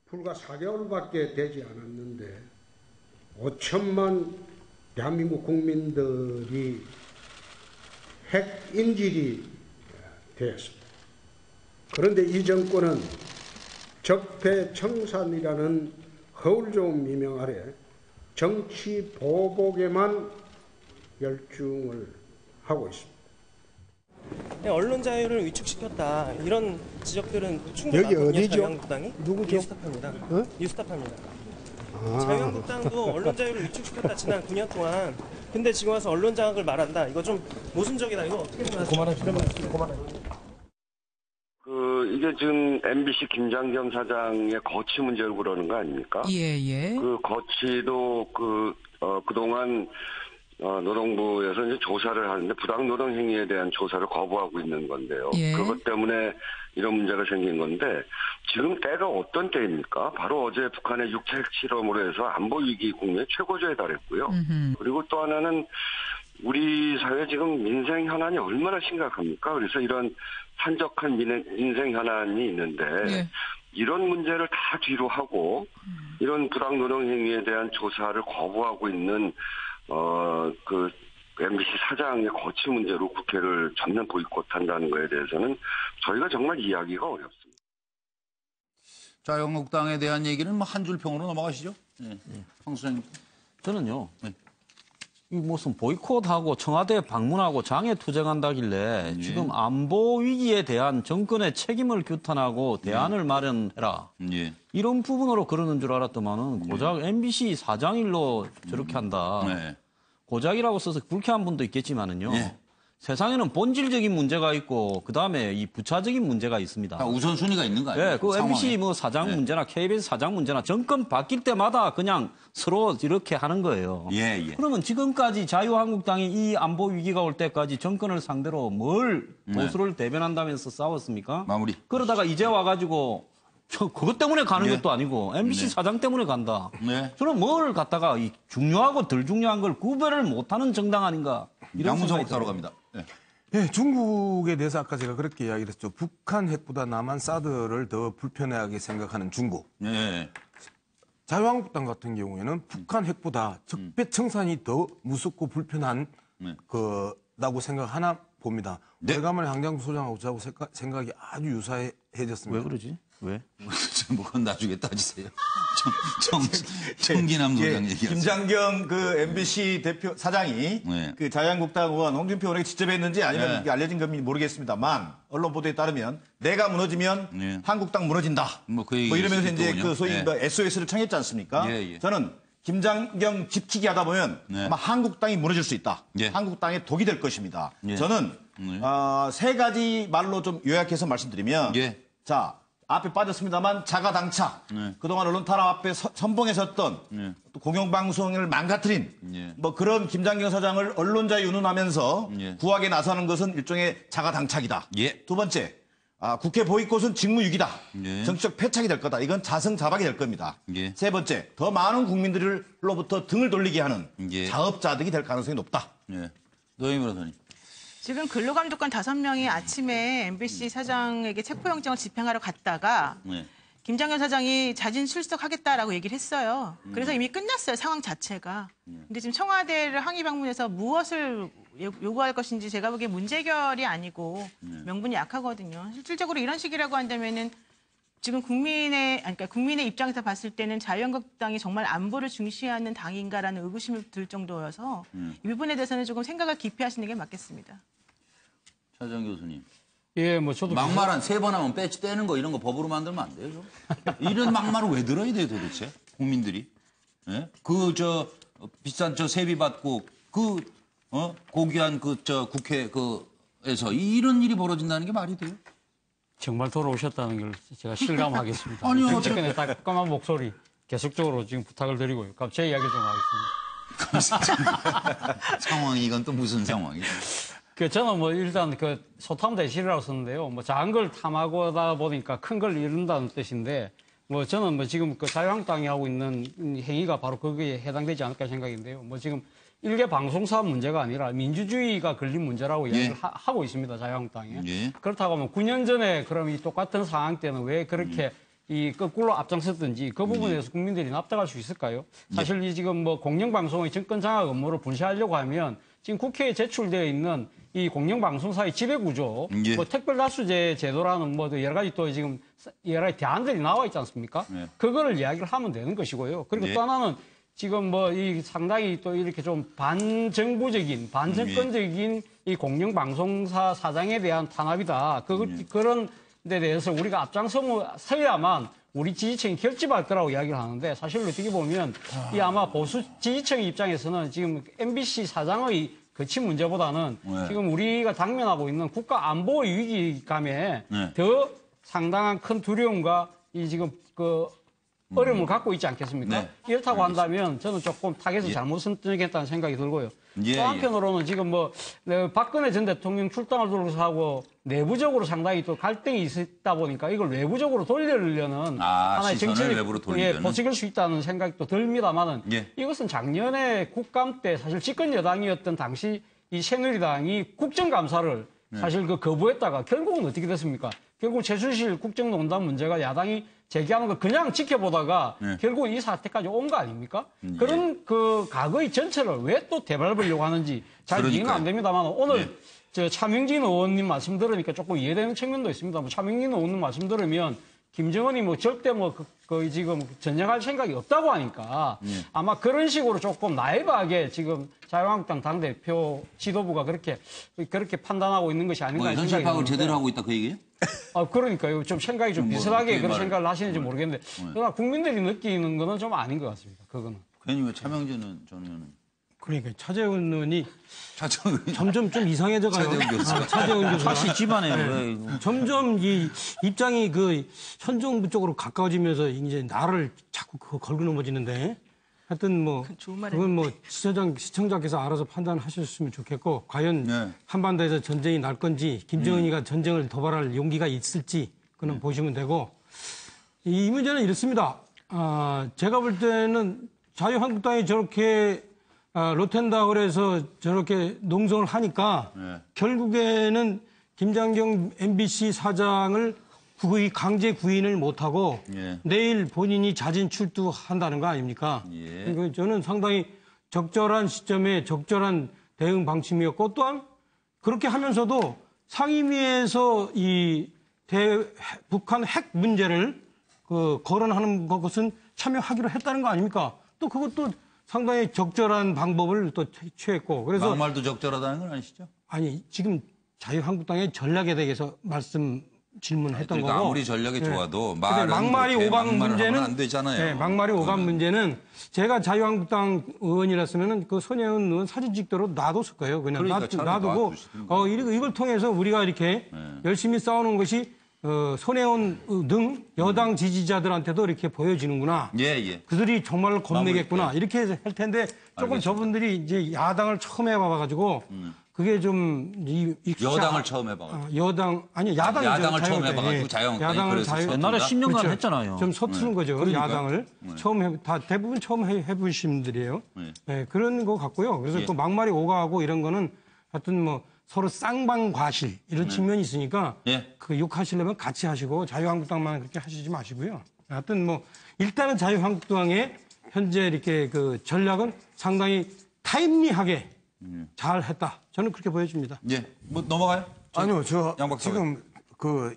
불과 4개월밖에 되지 않았는데 5천만 대한민국 국민들이 핵 인질이 되었습니다. 그런데 이 정권은 적폐청산이라는 허울 좋은 미명 아래 정치 보복에만 열중을 하고 있습니다. 언론 자유를 위축시켰다 이런 지적들은 충분히 여기 어디죠? 자유한국당이 누구죠? 뉴스타파입니다. 어? 뉴스타파입니다. 아. 자유한국당도 언론 자유를 위축시켰다 지난 9년 동안. 근데 지금 와서 언론 장악을 말한다. 이거 좀 모순적이다. 이거 어떻게 생각하세요? 이게 지금 MBC 김장겸 사장의 거취 문제를 그러는 거 아닙니까? 예. 그 거취도 그동안 노동부에서 이제 조사를 하는데 부당 노동 행위에 대한 조사를 거부하고 있는 건데요. 예. 그것 때문에 이런 문제가 생긴 건데 지금 때가 어떤 때입니까? 바로 어제 북한의 육체 핵 실험으로 해서 안보 위기 국면의 최고조에 달했고요. 그리고 또 하나는 우리 사회 지금 민생 현안이 얼마나 심각합니까? 그래서 이런 산적한 민생 현안이 있는데 네. 이런 문제를 다 뒤로 하고 이런 부당 노동 행위에 대한 조사를 거부하고 있는 그 MBC 사장의 거취 문제로 국회를 전면 보이콧한다는 거에 대해서는 저희가 정말 이해하기가 어렵습니다. 자유한국당에 대한 얘기는 뭐 한 줄 평으로 넘어가시죠. 네. 황 소장님. 저는요. 네. 이 무슨 보이콧하고 청와대 방문하고 장애 투쟁한다길래 지금 안보 위기에 대한 정권의 책임을 규탄하고 대안을 마련해라. 이런 부분으로 그러는 줄 알았더만은 고작 MBC 사장일로 저렇게 한다. 고작이라고 써서 불쾌한 분도 있겠지만은요. 세상에는 본질적인 문제가 있고 그다음에 이 부차적인 문제가 있습니다. 우선순위가 있는 거 아니에요? 네, 그 MBC 뭐 사장 문제나 KBS 사장 문제나 정권 바뀔 때마다 그냥 서로 이렇게 하는 거예요. 그러면 지금까지 자유한국당이 이 안보 위기가 올 때까지 정권을 상대로 뭘 보수를 대변한다면서 싸웠습니까? 마무리. 그러다가 이제 와가지고 그것 때문에 가는 것도 아니고 MBC 사장 때문에 간다. 저는 뭘 갖다가 이 중요하고 덜 중요한 걸 구별을 못하는 정당 아닌가. 이런 양문석 따로 갑니다. 네, 중국에 대해서 아까 제가 그렇게 이야기를 했죠. 북한 핵보다 남한 사드를 더 불편하게 생각하는 중국. 자유한국당 같은 경우에는 북한 핵보다 적폐청산이 더 무섭고 불편한 거라고 생각하나 봅니다. 오래간만에 한경수 소장하고 저하고 생각이 아주 유사해졌습니다. 왜 그러지? 왜? 뭐 그건 나중에 따지세요. 청기남 소장 얘기하세요. 김장경 그 MBC 대표 사장이 그 자유한국당 의원 홍준표 의원에게 직접 했는지 아니면 이게 알려진 건지 모르겠습니다만 언론 보도에 따르면 내가 무너지면 한국당 무너진다. 뭐 이러면서 이제 그 소위 뭐 SOS를 청했지 않습니까? 저는 김장경 집키기 하다 보면 아마 한국당이 무너질 수 있다. 한국당의 독이 될 것입니다. 저는 세 가지 말로 좀 요약해서 말씀드리면 자. 앞에 빠졌습니다만 자가당착. 그동안 언론 탄압 앞에 선봉했었던 또 공영방송을 망가뜨린 뭐 그런 김장경 사장을 언론자에 운운하면서 구하게 나서는 것은 일종의 자가당착이다. 두 번째, 국회 보이콧은 직무유기다. 정치적 패착이 될 거다. 이건 자승자박이 될 겁니다. 세 번째, 더 많은 국민들로부터 등을 돌리게 하는 자업자득이 될 가능성이 높다. 노영희 변호사님. 지금 근로감독관 5명이 아침에 MBC 사장에게 체포영장을 집행하러 갔다가 김장현 사장이 자진 출석하겠다라고 얘기를 했어요. 그래서 이미 끝났어요, 상황 자체가. 근데 지금 청와대를 항의 방문해서 무엇을 요구할 것인지 제가 보기에 문제 해결이 아니고 명분이 약하거든요. 실질적으로 이런 식이라고 한다면은 지금 국민의 입장에서 봤을 때는 자유한국당이 정말 안보를 중시하는 당인가라는 의구심이 들 정도여서 이 부분에 대해서는 조금 생각을 깊이 하시는 게 맞겠습니다. 차정 교수님. 예, 뭐 저도 막말 한 3번 하면 배지 떼는 거 이런 거 법으로 만들면 안 돼요? 이런 막말을 왜 들어야 돼요, 도대체? 국민들이? 비싼 세비 받고 고귀한 국회에서 이런 일이 벌어진다는 게 말이 돼요? 정말 돌아오셨다는 걸 제가 실감하겠습니다. 아니요. 정치권의 따끔한 목소리 계속적으로 지금 부탁을 드리고요. 그럼 제 이야기 좀 하겠습니다. 상황이 이건 또 무슨 상황이죠? 저는 뭐 일단 소탐 대실이라고 썼는데요. 뭐 작은 걸 탐하고다 보니까 큰 걸 이룬다는 뜻인데 뭐 저는 뭐 지금 자유한국당이 하고 있는 행위가 바로 거기에 해당되지 않을까 생각인데요. 뭐 지금 일개 방송사 문제가 아니라 민주주의가 걸린 문제라고 이야기를 하고 있습니다. 자유한국당이. 그렇다고 하면 9년 전에 그럼 이 똑같은 상황 때는 왜 그렇게 이 거꾸로 앞장섰든지 그 부분에 대해서 국민들이 납득할 수 있을까요? 사실 이 지금 뭐 공영방송의 정권 장악 업무를 분시하려고 하면 지금 국회에 제출되어 있는 이 공영방송사의 지배구조, 뭐 특별다수제 제도라는 뭐 여러 가지 또 지금 여러 가지 대안들이 나와 있지 않습니까? 그거를 이야기를 하면 되는 것이고요. 그리고 또 하나는 지금 뭐 이 상당히 또 이렇게 좀 반정부적인, 반정권적인 이 공영방송사 사장에 대한 탄압이다. 그런 데 대해서 우리가 앞장서야만 우리 지지층이 결집할 거라고 이야기를 하는데 사실 어떻게 보면 이 아마 보수 지지층 입장에서는 지금 MBC 사장의 거치 문제보다는 지금 우리가 당면하고 있는 국가 안보 위기감에 더 상당한 큰 두려움과 이 지금 어려움을 갖고 있지 않겠습니까? 네. 이렇다고 한다면 저는 조금 타겟을 잘못 선정했다는 생각이 들고요. 또 한편으로는 지금 박근혜 전 대통령 출당을 둘러서 하고 내부적으로 상당히 또 갈등이 있다 보니까 이걸 외부적으로 돌리려는 하나의 정치적 보직일 수 있다는 생각이 또 듭니다만은 이것은 작년에 국감 때 사실 집권 여당이었던 당시 이 새누리당이 국정감사를 사실 거부했다가 결국은 어떻게 됐습니까? 결국 최순실 국정농단 문제가 야당이 제기하는 걸 그냥 지켜보다가 결국 이 사태까지 온 거 아닙니까? 그런 과거의 전체를 왜 또 되밟으려고 하는지 잘 이해는 안 됩니다만 오늘 저 차명진 의원님 말씀 들으니까 조금 이해되는 측면도 있습니다. 차명진 의원님 말씀 들으면 김정은이 절대 거의 지금 전쟁할 생각이 없다고 하니까 아마 그런 식으로 조금 나이브하게 지금 자유한국당 당대표 지도부가 그렇게 판단하고 있는 것이 아닌가 생각이 현실 파악을 제대로 하고 있다 그 얘기예요? 그러니까요. 좀 생각이 좀 비슷하게 그런 생각을 하시는지 모르겠는데 그러나 국민들이 느끼는 거는 좀 아닌 것 같습니다. 그거는. 괜히 왜 차명진 전 의원은. 그러니까 차재훈 의원이 점점 좀 이상해져 가요. 차재훈 교수가. 다시 집안에 점점 이 입장이 현 정부 쪽으로 가까워지면서 이제 나를 자꾸 걸고 넘어지는데 하여튼 그건 시청자께서 알아서 판단하셨으면 좋겠고 과연 한반도에서 전쟁이 날 건지 김정은이가 전쟁을 도발할 용기가 있을지 그는 보시면 되고 이 문제는 이렇습니다. 제가 볼 때는 자유한국당이 저렇게 로텐다홀에서 저렇게 농성을 하니까 결국에는 김장경 MBC 사장을 강제 구인을 못하고 내일 본인이 자진 출두한다는 거 아닙니까? 그러니까 저는 상당히 적절한 시점에 적절한 대응 방침이었고 또한 그렇게 하면서도 상임위에서 이 북한 핵 문제를 거론하는 것은 참여하기로 했다는 거 아닙니까? 또 그것도 상당히 적절한 방법을 또 취했고 그래서 막말도 적절하다는 건 아니시죠? 아니 지금 자유한국당의 전략에 대해서 질문했던 거고 아무리 전략이 좋아도 막말이 오간 문제는 안 되잖아요. 막말이 오간 문제는 제가 자유한국당 의원이랐으면은 손혜원 의원 사진 찍도록 놔뒀을 거예요. 그냥 놔두고 이걸 통해서 우리가 이렇게 열심히 싸우는 것이 손혜원 등 여당 지지자들한테도 이렇게 보여지는구나. 그들이 정말로 겁내겠구나. 이렇게 할 텐데 조금 저분들이 이제 야당을 처음 해봐가지고 그게 좀 여당을 처음 해봐가지고 야당을 처음 해봐가지고 자유한국당이 옛날에 10년간 그렇죠. 했잖아요. 좀 서투른 거죠. 야당을 처음 대부분 처음 해보신 분들이에요. 그런 거 같고요. 그래서 또 막말이 오가고 이런 거는 하여튼 서로 쌍방과실 이런 측면이 있으니까 그 욕하시려면 같이 하시고 자유한국당만 그렇게 하시지 마시고요. 하여튼 일단은 자유한국당의 현재 이렇게 전략은 상당히 타임리하게 잘 했다. 저는 그렇게 보여집니다. 넘어가요? 아니요, 지금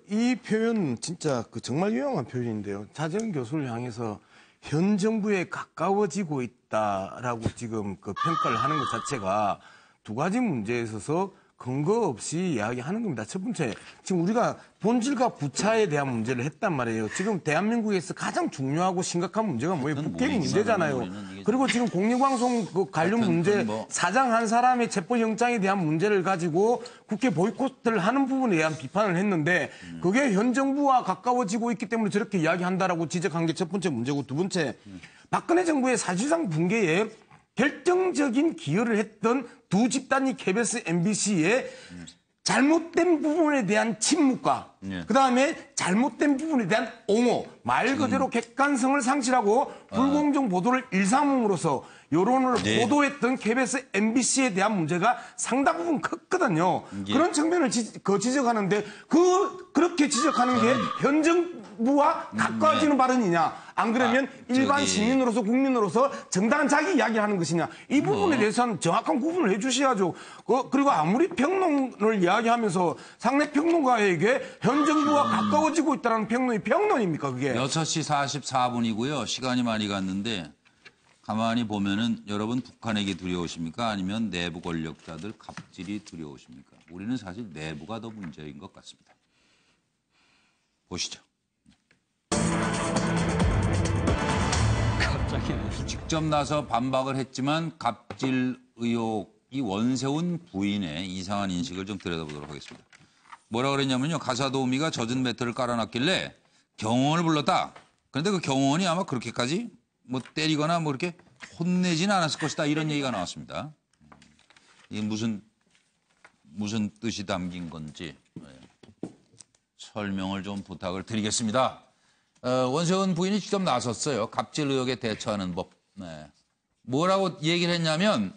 이 표현 진짜 정말 유용한 표현인데요. 차재훈 교수를 향해서 현 정부에 가까워지고 있다라고 지금 평가를 하는 것 자체가 두 가지 문제에 있어서 근거 없이 이야기하는 겁니다. 첫 번째, 지금 우리가 본질과 부차에 대한 문제를 했단 말이에요. 지금 대한민국에서 가장 중요하고 심각한 문제가 뭐예요? 북핵 문제잖아요. 그리고 지금 공영방송 관련 문제, 사장 한 사람의 체포영장에 대한 문제를 가지고 국회 보이콧을 하는 부분에 대한 비판을 했는데 그게 현 정부와 가까워지고 있기 때문에 저렇게 이야기한다라고 지적한 게 첫 번째 문제고 두 번째, 박근혜 정부의 사실상 붕괴에 결정적인 기여를 했던 두 집단이 KBS, MBC의 잘못된 부분에 대한 침묵과 그다음에 잘못된 부분에 대한 옹호, 말 그대로 객관성을 상실하고 불공정 보도를 일삼음으로써 여론을 보도했던 KBS, MBC에 대한 문제가 상당 부분 컸거든요. 그런 측면을 지적하는데 그렇게 지적하는 게 현 정부와 가까워지는 발언이냐? 안 그러면 일반 시민으로서 국민으로서 정당한 자기 이야기를 하는 것이냐? 이 부분에 대해서는 정확한 구분을 해주셔야죠. 그리고 아무리 평론을 이야기하면서 상대 평론가에게 현 정부와 가까워지고 있다는 평론이 평론입니까? 그게? 6시 44분이고요. 시간이 많이 갔는데 가만히 보면은 여러분 북한에게 두려우십니까? 아니면 내부 권력자들 갑질이 두려우십니까? 우리는 사실 내부가 더 문제인 것 같습니다. 보시죠. 직접 나서 반박을 했지만 갑질 의혹이 원세훈 부인의 이상한 인식을 좀 들여다보도록 하겠습니다. 뭐라 그랬냐면요. 가사도우미가 젖은 매트를 깔아놨길래 경호원을 불렀다. 그런데 그 경호원이 아마 그렇게까지 뭐 때리거나 뭐 이렇게 혼내지는 않았을 것이다 이런 얘기가 나왔습니다. 이게 무슨 뜻이 담긴 건지 설명을 좀 부탁을 드리겠습니다. 원세훈 부인이 직접 나섰어요. 갑질 의혹에 대처하는 법. 네. 뭐라고 얘기를 했냐면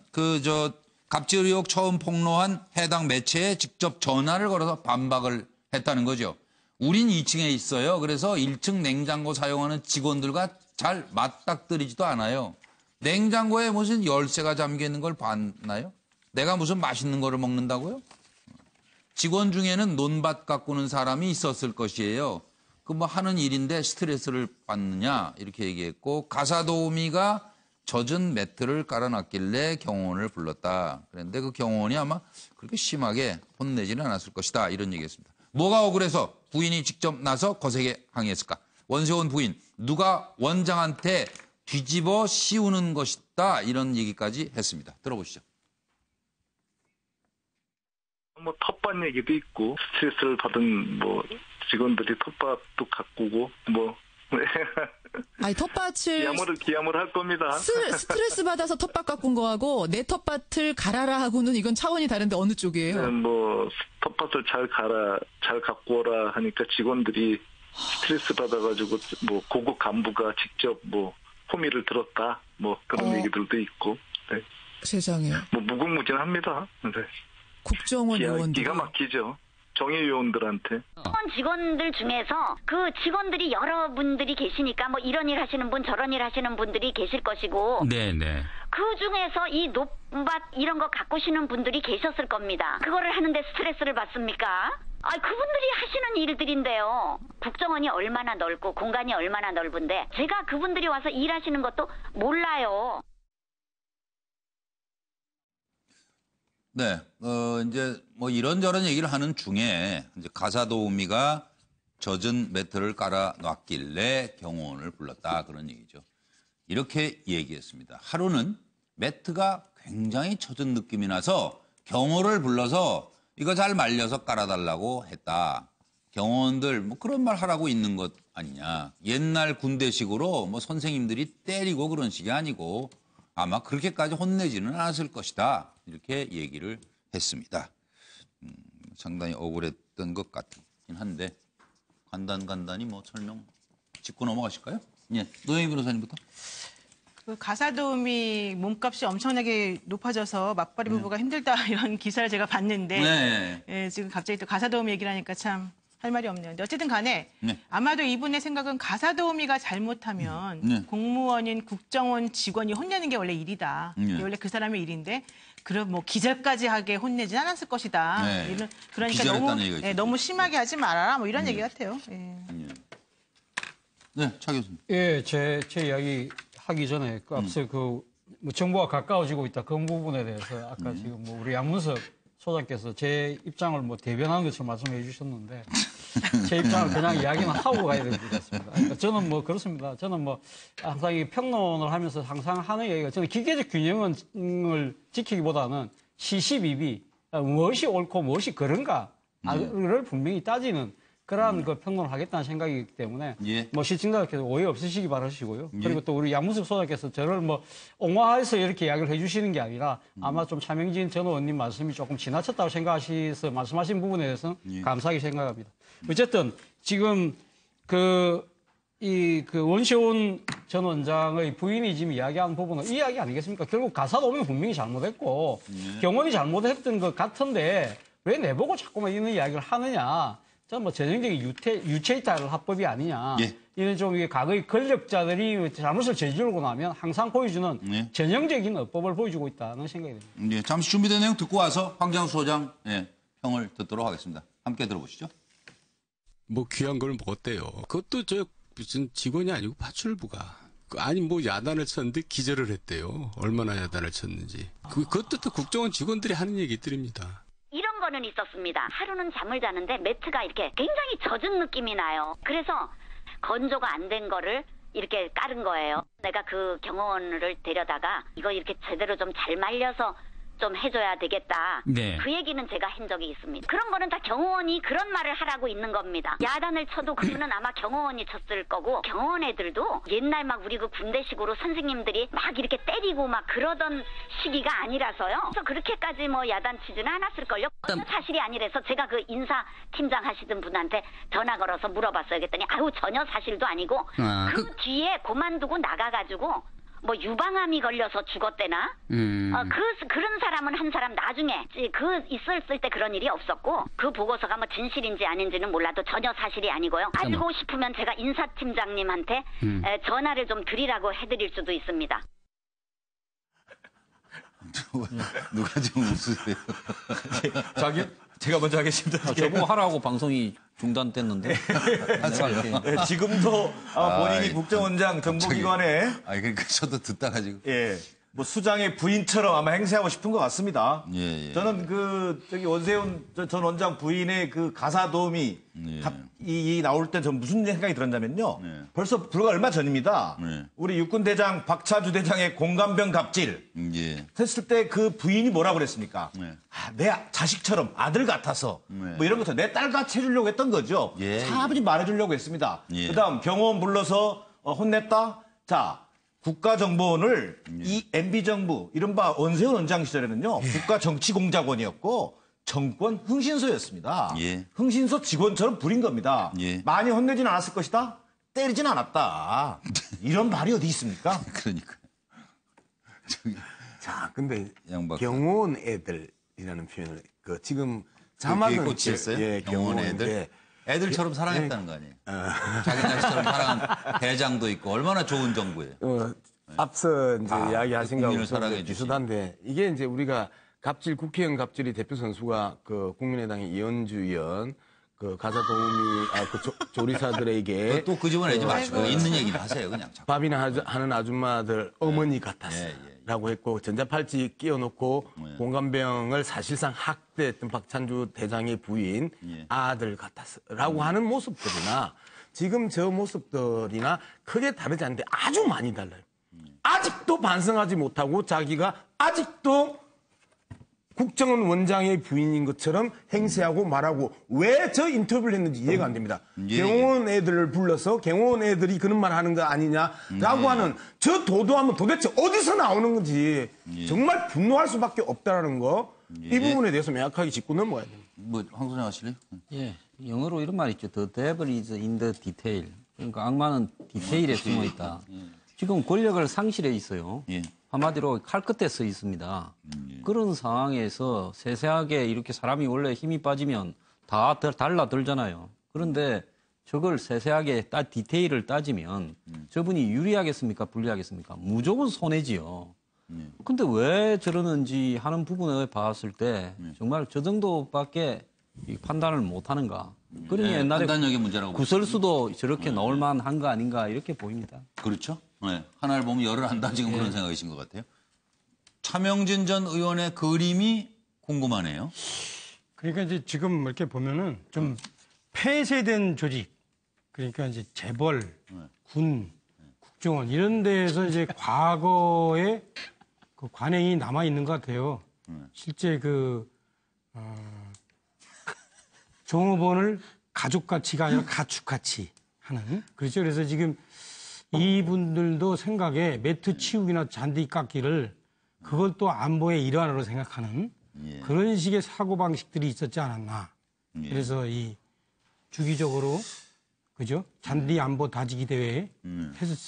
갑질 의혹 처음 폭로한 해당 매체에 직접 전화를 걸어서 반박을 했다는 거죠. 우린 2층에 있어요. 그래서 1층 냉장고 사용하는 직원들과 잘 맞닥뜨리지도 않아요. 냉장고에 무슨 열쇠가 잠겨 있는 걸 봤나요? 내가 무슨 맛있는 거를 먹는다고요? 직원 중에는 논밭 가꾸는 사람이 있었을 것이에요. 그 뭐 하는 일인데 스트레스를 받느냐 이렇게 얘기했고 가사도우미가 젖은 매트를 깔아놨길래 경호원을 불렀다. 그런데 그 경호원이 아마 그렇게 심하게 혼내지는 않았을 것이다. 이런 얘기했습니다. 뭐가 억울해서 부인이 직접 나서 거세게 항의했을까? 원세훈 부인, 누가 원장한테 뒤집어 씌우는 것이다. 이런 얘기까지 했습니다. 들어보시죠. 뭐 텃밭 얘기도 있고 스트레스를 받은 뭐 직원들이 텃밭도 가꾸고 뭐 아니 텃밭을 기함을 할 겁니다. 스트레스 받아서 텃밭 가꾼 거하고 내 텃밭을 갈아라 하고는 이건 차원이 다른데 어느 쪽이에요? 뭐 텃밭을 잘 가꾸어라 하니까 직원들이 스트레스 받아가지고 뭐 고급 간부가 직접 뭐 호미를 들었다 뭐 그런 얘기들도 있고. 네. 세상에. 뭐 무궁무진합니다. 네. 국정원 요원들. 기가 막히죠. 정의 요원들한테. 직원들 중에서 그 직원들이 여러분들이 계시니까 뭐 이런 일 하시는 분 저런 일 하시는 분들이 계실 것이고. 네네. 그 중에서 이 논밭 이런 거 가꾸시는 분들이 계셨을 겁니다. 그거를 하는데 스트레스를 받습니까? 그분들이 하시는 일들인데요. 국정원이 얼마나 넓고 공간이 얼마나 넓은데 제가 그분들이 와서 일하시는 것도 몰라요. 네, 이제 뭐 이런저런 얘기를 하는 중에 이제 가사도우미가 젖은 매트를 깔아 놨길래 경호원을 불렀다 그런 얘기죠. 이렇게 얘기했습니다. 하루는 매트가 굉장히 젖은 느낌이 나서 경호를 불러서 이거 잘 말려서 깔아달라고 했다. 경호원들 뭐 그런 말 하라고 있는 것 아니냐. 옛날 군대식으로 뭐 선생님들이 때리고 그런 식이 아니고 아마 그렇게까지 혼내지는 않았을 것이다. 이렇게 얘기를 했습니다. 상당히 억울했던 것 같긴 한데 간단히 뭐 설명 짚고 넘어가실까요? 예, 노영희 변호사님부터. 그 가사도우미 몸값이 엄청나게 높아져서 맞벌이 부부가 힘들다 이런 기사를 제가 봤는데 네. 예, 지금 갑자기 또 가사도우미 얘기를 하니까 참 할 말이 없네요. 근데 어쨌든 간에 아마도 이분의 생각은 가사도우미가 잘못하면 공무원인 국정원 직원이 혼내는 게 원래 일이다. 이게 원래 그 사람의 일인데 그럼 뭐 기절까지 하게 혼내진 않았을 것이다. 네. 그러니까 너무 심하게 하지 말아라. 뭐 이런 얘기 같아요. 예. 네, 차 교수님. 예, 제 이야기 하기 전에 앞서 뭐 정부와 가까워지고 있다 그 부분에 대해서 아까 지금 뭐 우리 양문석 소장께서 제 입장을 뭐 대변하는 것처럼 말씀해 주셨는데 제 입장을 그냥 이야기는 하고 가야 될 것 같습니다. 그러니까 저는 뭐 그렇습니다. 저는 뭐 항상 이 평론을 하면서 항상 하는 얘기가 저는 기계적 균형을 지키기보다는 시시비비 무엇이 옳고 무엇이 그른가를 분명히 따지는 그러한 그 평론을 하겠다는 생각이기 때문에 뭐 시청자께서 오해 없으시기 바라시고요. 그리고 또 우리 양문석 소장께서 저를 뭐 옹호해서 이렇게 이야기를 해주시는 게 아니라 아마 좀 차명진 전 의원님 말씀이 조금 지나쳤다고 생각하셔서 말씀하신 부분에 대해서는 감사하게 생각합니다. 어쨌든 지금 그 원세훈 전 원장의 부인이 지금 이야기한 부분은 이 이야기 아니겠습니까? 결국 가사도우미는 분명히 잘못했고 경원이 잘못했던 것 같은데 왜 내보고 자꾸만 이런 이야기를 하느냐? 저는 뭐 전형적인 유체이탈 합법이 아니냐. 이런 좀 과거의 권력자들이 잘못을 저지르고 나면 항상 보여주는 전형적인 어법을 보여주고 있다는 생각이 듭니다. 잠시 준비된 내용 듣고 와서 황장수 소장 평을 듣도록 하겠습니다. 함께 들어보시죠. 뭐 귀한 걸 먹었대요. 그것도 무슨 직원이 아니고 파출부가. 아니 뭐 야단을 쳤는데 기절을 했대요. 얼마나 야단을 쳤는지. 그것도 또 국정원 직원들이 하는 얘기들입니다. 이런 거는 있었습니다. 하루는 잠을 자는데 매트가 이렇게 굉장히 젖은 느낌이 나요. 그래서 건조가 안 된 거를 이렇게 깔은 거예요. 내가 그 경호원을 데려다가 이거 이렇게 제대로 좀 잘 말려서 좀 해줘야 되겠다. 네. 그 얘기는 제가 한 적이 있습니다. 그런 거는 다 경호원이 그런 말을 하라고 있는 겁니다. 야단을 쳐도 그거는 아마 경호원이 쳤을 거고 경호원 애들도 옛날 막 우리 그 군대식으로 선생님들이 막 이렇게 때리고 막 그러던 시기가 아니라서요. 그래서 그렇게까지 뭐 야단치지는 않았을걸요. 사실이 아니라서 제가 그 인사팀장 하시던 분한테 전화 걸어서 물어봤어요. 그랬더니 아유 전혀 사실도 아니고 그 뒤에 그만두고 나가가지고 뭐 유방암이 걸려서 죽었대나? 그런 사람은 한 사람 나중에 그 있었을 때 그런 일이 없었고 그 보고서가 뭐 진실인지 아닌지는 몰라도 전혀 사실이 아니고요. 알고 싶으면 제가 인사팀장님한테 전화를 좀 드리라고 해드릴 수도 있습니다. 누가 지금 웃으세요? 자기 제가 먼저 하겠습니다. 저보고 하라고 방송이 중단됐는데. 네, 지금도 본인이 국정원장 정보기관에 그러니까 저도 듣다가 지금 뭐 수장의 부인처럼 아마 행세하고 싶은 것 같습니다. 저는 저기 원세훈 전 원장 부인의 그 가사 도우미 이 나올 때 전 무슨 생각이 들었냐면요. 벌써 불과 얼마 전입니다. 우리 육군 대장 박차주 대장의 공감병 갑질 했을 때 그 부인이 뭐라고 그랬습니까? 내 자식처럼 아들 같아서 뭐 이런 것처럼 내 딸같이 해주려고 했던 거죠. 차분히 말해주려고 했습니다. 그다음 경호원 불러서 혼냈다. 자. 국가정보원을 이 MB정부, 이른바 원세훈 원장 시절에는요, 국가정치공작원이었고, 정권 흥신소였습니다. 흥신소 직원처럼 부린 겁니다. 많이 혼내진 않았을 것이다? 때리진 않았다. 이런 말이 어디 있습니까? 그러니까. 자, 근데 경호원 애들이라는 표현을, 지금 자막은. 꽂혔어요? 경호원 애들? 애들처럼 사랑했다는 거 아니에요? 자기 자식처럼 사랑한 대장도 있고 얼마나 좋은 정부예요. 앞서 이제 이야기하신 거하고 비슷한데 이게 이제 우리가 국회의원 갑질이 대표 선수가 그 국민의당의 이현주 의원 그 가사 도우미 조리사들에게 또 그 집은 내지 마시고 있는 얘기를 하세요 그냥. 밥이나 하는 아줌마들 어머니 같았어요. 라고 했고 전자팔찌 끼워놓고 공감병을 사실상 학대했던 박찬주 대장의 부인 아들 같았어라고 하는 모습들이나 지금 저 모습들이나 크게 다르지 않는데 아주 많이 달라요. 아직도 반성하지 못하고 자기가 아직도 국정원 원장의 부인인 것처럼 행세하고 말하고 왜 저 인터뷰를 했는지 이해가 안 됩니다. 경호원 애들을 불러서 경호원 애들이 그런 말 하는 거 아니냐라고 하는 저 도도함은 도대체 어디서 나오는 건지 정말 분노할 수밖에 없다라는 거 이 부분에 대해서 명확하게 짚고 넘어가야 됩니다. 뭐 황 소장 하실래요? 영어로 이런 말 있죠. The devil is in the detail. 그러니까 악마는 디테일에 숨어 있다. 지금 권력을 상실해 있어요. 한마디로 칼 끝에 서 있습니다. 그런 상황에서 세세하게 이렇게 사람이 원래 힘이 빠지면 다 달라들잖아요. 그런데 저걸 세세하게 디테일을 따지면 저분이 유리하겠습니까? 불리하겠습니까? 무조건 손해지요. 근데 왜 저러는지 하는 부분을 봤을 때 정말 저 정도밖에 판단을 못하는가. 그러니 옛날에 판단력의 문제라고 구설수도 저렇게 나올 만한 거 아닌가 이렇게 보입니다. 그렇죠. 하나를 보면 열을 한다 지금 그런 생각이신 것 같아요. 차명진 전 의원의 그림이 궁금하네요. 그러니까 이제 지금 이렇게 보면은 좀 폐쇄된 조직, 그러니까 이제 재벌, 군, 국정원 이런 데에서 이제 과거의 그 관행이 남아 있는 것 같아요. 실제 종업원을 가족같이가 아니라 가축같이 하는. 그렇죠. 그래서 지금 이분들도 생각에 매트 치우기나 잔디 깎기를 그걸 또 안보의 일환으로 생각하는 그런 식의 사고방식들이 있었지 않았나. 그래서 이 주기적으로 그죠? 잔디 안보 다지기 대회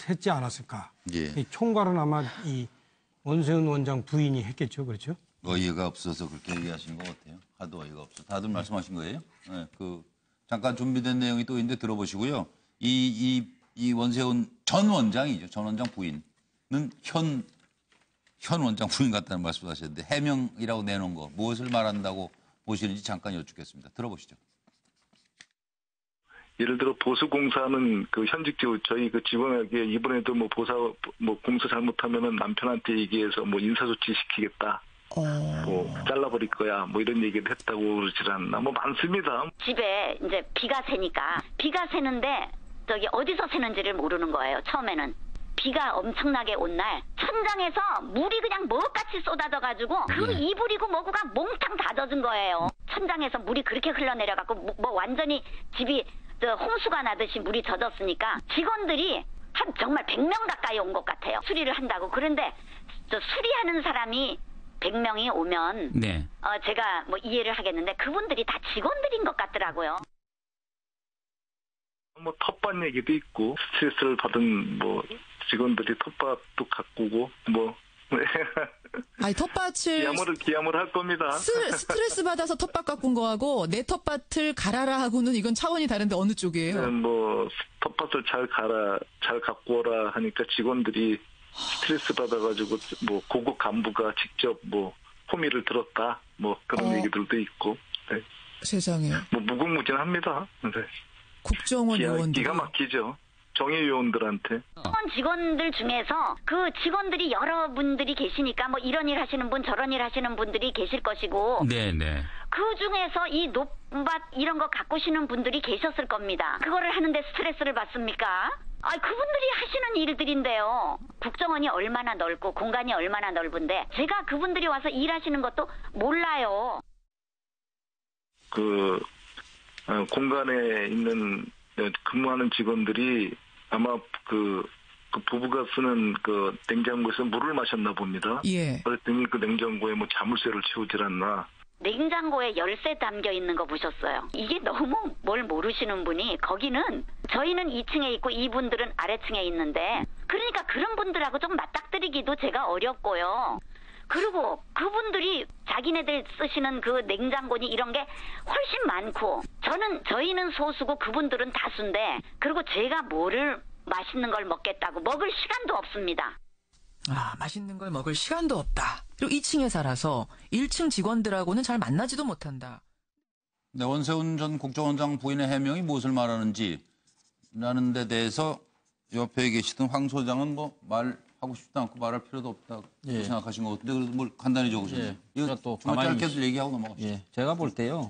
했지 않았을까. 이 총괄은 아마 이 원세훈 원장 부인이 했겠죠. 그렇죠? 어이가 없어서 그렇게 얘기하시는 것 같아요. 하도 어이가 없어. 다들 말씀하신 거예요? 잠깐 준비된 내용이 또 있는데 들어보시고요. 이 원세훈 전 원장이죠. 전 원장 부인은 현 원장 부인 같다는 말씀을 하셨는데 해명이라고 내놓은 거 무엇을 말한다고 보시는지 잠깐 여쭙겠습니다. 들어보시죠. 예를 들어 보수공사는 그 현직 저희 그 직원에게 이번에도 뭐 공사 잘못하면은 남편한테 얘기해서 뭐 인사조치 시키겠다. 뭐 잘라버릴 거야. 뭐 이런 얘기를 했다고 그러질 않나. 뭐 많습니다. 집에 이제 비가 새니까 비가 새는데 저기 어디서 새는지를 모르는 거예요. 처음에는 비가 엄청나게 온 날 천장에서 물이 그냥 먹같이 쏟아져가지고 그 이불이고 뭐고가 몽땅 다 젖은 거예요. 천장에서 물이 그렇게 흘러내려갖고 뭐 완전히 집이 홍수가 나듯이 물이 젖었으니까 직원들이 한 정말 100명 가까이 온 것 같아요. 수리를 한다고. 그런데 수리하는 사람이 100명이 오면 네. 제가 뭐 이해를 하겠는데 그분들이 다 직원들인 것 같더라고요. 뭐 텃밭 얘기도 있고 스트레스를 받은 뭐 직원들이 텃밭도 가꾸고 뭐 아니 텃밭을 기함을 할 겁니다. 스트레스 받아서 텃밭 가꾼 거하고 내 텃밭을 갈아라 하고는 이건 차원이 다른데 어느 쪽이에요? 뭐 텃밭을 잘 가꾸어라 하니까 직원들이 스트레스 받아가지고 뭐 고급 간부가 직접 뭐 호미를 들었다 뭐 그런 얘기들도 있고. 네. 세상에. 뭐 무궁무진합니다. 네. 국정원 요원들 기가 막히죠. 정의 요원들한테. 직원들 중에서 그 직원들이 여러분들이 계시니까 뭐 이런 일 하시는 분 저런 일 하시는 분들이 계실 것이고 네네. 그 중에서 이 높밭 이런 거 가꾸시는 분들이 계셨을 겁니다. 그거를 하는데 스트레스를 받습니까? 그분들이 하시는 일들인데요. 국정원이 얼마나 넓고 공간이 얼마나 넓은데 제가 그분들이 와서 일하시는 것도 몰라요. 그 공간에 있는 근무하는 직원들이 아마 그 부부가 쓰는 그 냉장고에서 물을 마셨나 봅니다. 예. 그랬더니 그 냉장고에 뭐 자물쇠를 채우질 않나. 냉장고에 열쇠 담겨 있는 거 보셨어요? 이게 너무 뭘 모르시는 분이 거기는 저희는 2층에 있고 이분들은 아래층에 있는데 그러니까 그런 분들하고 좀 맞닥뜨리기도 제가 어렵고요. 그리고 그분들이 자기네들 쓰시는 그 냉장고니 이런 게 훨씬 많고 저희는 소수고 그분들은 다수인데 그리고 제가 뭐를 맛있는 걸 먹겠다고 먹을 시간도 없습니다. 맛있는 걸 먹을 시간도 없다. 그리고 2층에 살아서 1층 직원들하고는 잘 만나지도 못한다. 네, 원세훈 전 국정원장 부인의 해명이 무엇을 말하는지 라는 데 대해서 옆에 계시던 황 소장은 뭐 말하고 싶지도 않고 말할 필요도 없다고 생각하신 것 같은데 그래도 뭘 간단히 적으셨어요. 이거 또 정말 짧게 짧게들 얘기하고 넘어갑시다. 제가 볼 때요.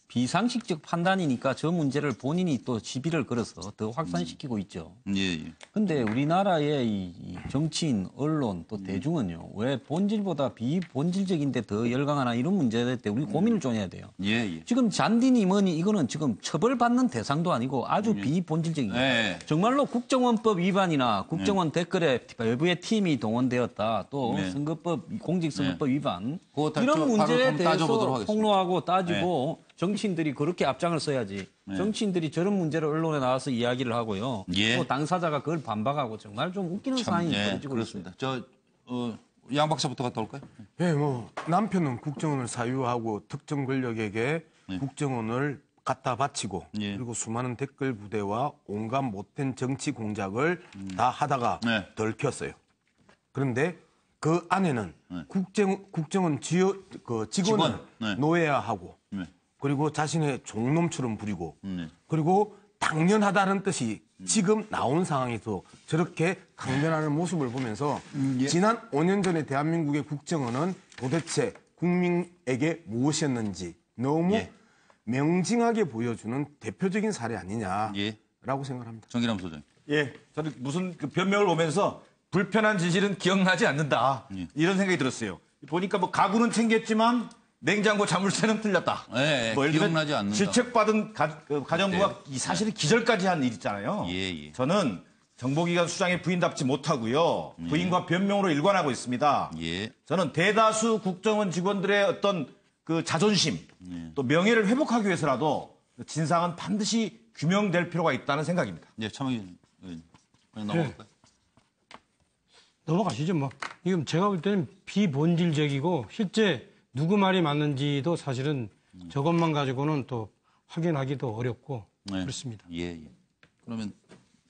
비상식적 판단이니까 저 문제를 본인이 또 시비를 걸어서 더 확산시키고 있죠. 근데 우리나라의 이 정치인, 언론, 또 대중은요. 왜 본질보다 비본질적인데 더 열광하나 이런 문제에 대해 우리 고민을 좀 해야 돼요. 지금 잔디니 뭐니 이거는 지금 처벌받는 대상도 아니고 아주 비본질적인 거예요. 정말로 국정원법 위반이나 국정원 댓글에 외부의 팀이 동원되었다. 또 선거법, 공직선거법 위반 이런 문제에 대해서 폭로하고 따지고 정치인들이 그렇게 앞장을 써야지. 정치인들이 저런 문제를 언론에 나와서 이야기를 하고요. 또 당사자가 그걸 반박하고 정말 좀 웃기는 상황이 벌어지고 있습니다. 양 박사부터 갔다 올까요? 뭐 남편은 국정원을 사유하고 특정 권력에게 국정원을 갖다 바치고 그리고 수많은 댓글 부대와 온갖 못된 정치 공작을 다 하다가 덜켰어요. 그런데 그 안에는 국정원 직원을 노예화하고 그리고 자신의 종놈처럼 부리고 그리고 당연하다는 뜻이 지금 나온 상황에서 저렇게 강변하는 모습을 보면서 지난 5년 전에 대한민국의 국정원은 도대체 국민에게 무엇이었는지 너무 명징하게 보여주는 대표적인 사례 아니냐라고 생각합니다. 정기남 소장. 저는 무슨 그 변명을 보면서 불편한 진실은 기억나지 않는다. 이런 생각이 들었어요. 보니까 뭐 가구는 챙겼지만 냉장고 자물쇠는 틀렸다. 뭐 기억나지 않는다. 질책받은 가정부가 사실은 기절까지 한 일 있잖아요. 저는 정보기관 수장의 부인답지 못하고요. 부인과 변명으로 일관하고 있습니다. 저는 대다수 국정원 직원들의 어떤 그 자존심 또 명예를 회복하기 위해서라도 진상은 반드시 규명될 필요가 있다는 생각입니다. 참의원 그냥 넘어갈까요? 넘어가시죠 뭐. 이건 제가 볼 때는 비본질적이고 실제 누구 말이 맞는지도 사실은 저것만 가지고는 또 확인하기도 어렵고 그렇습니다. 그러면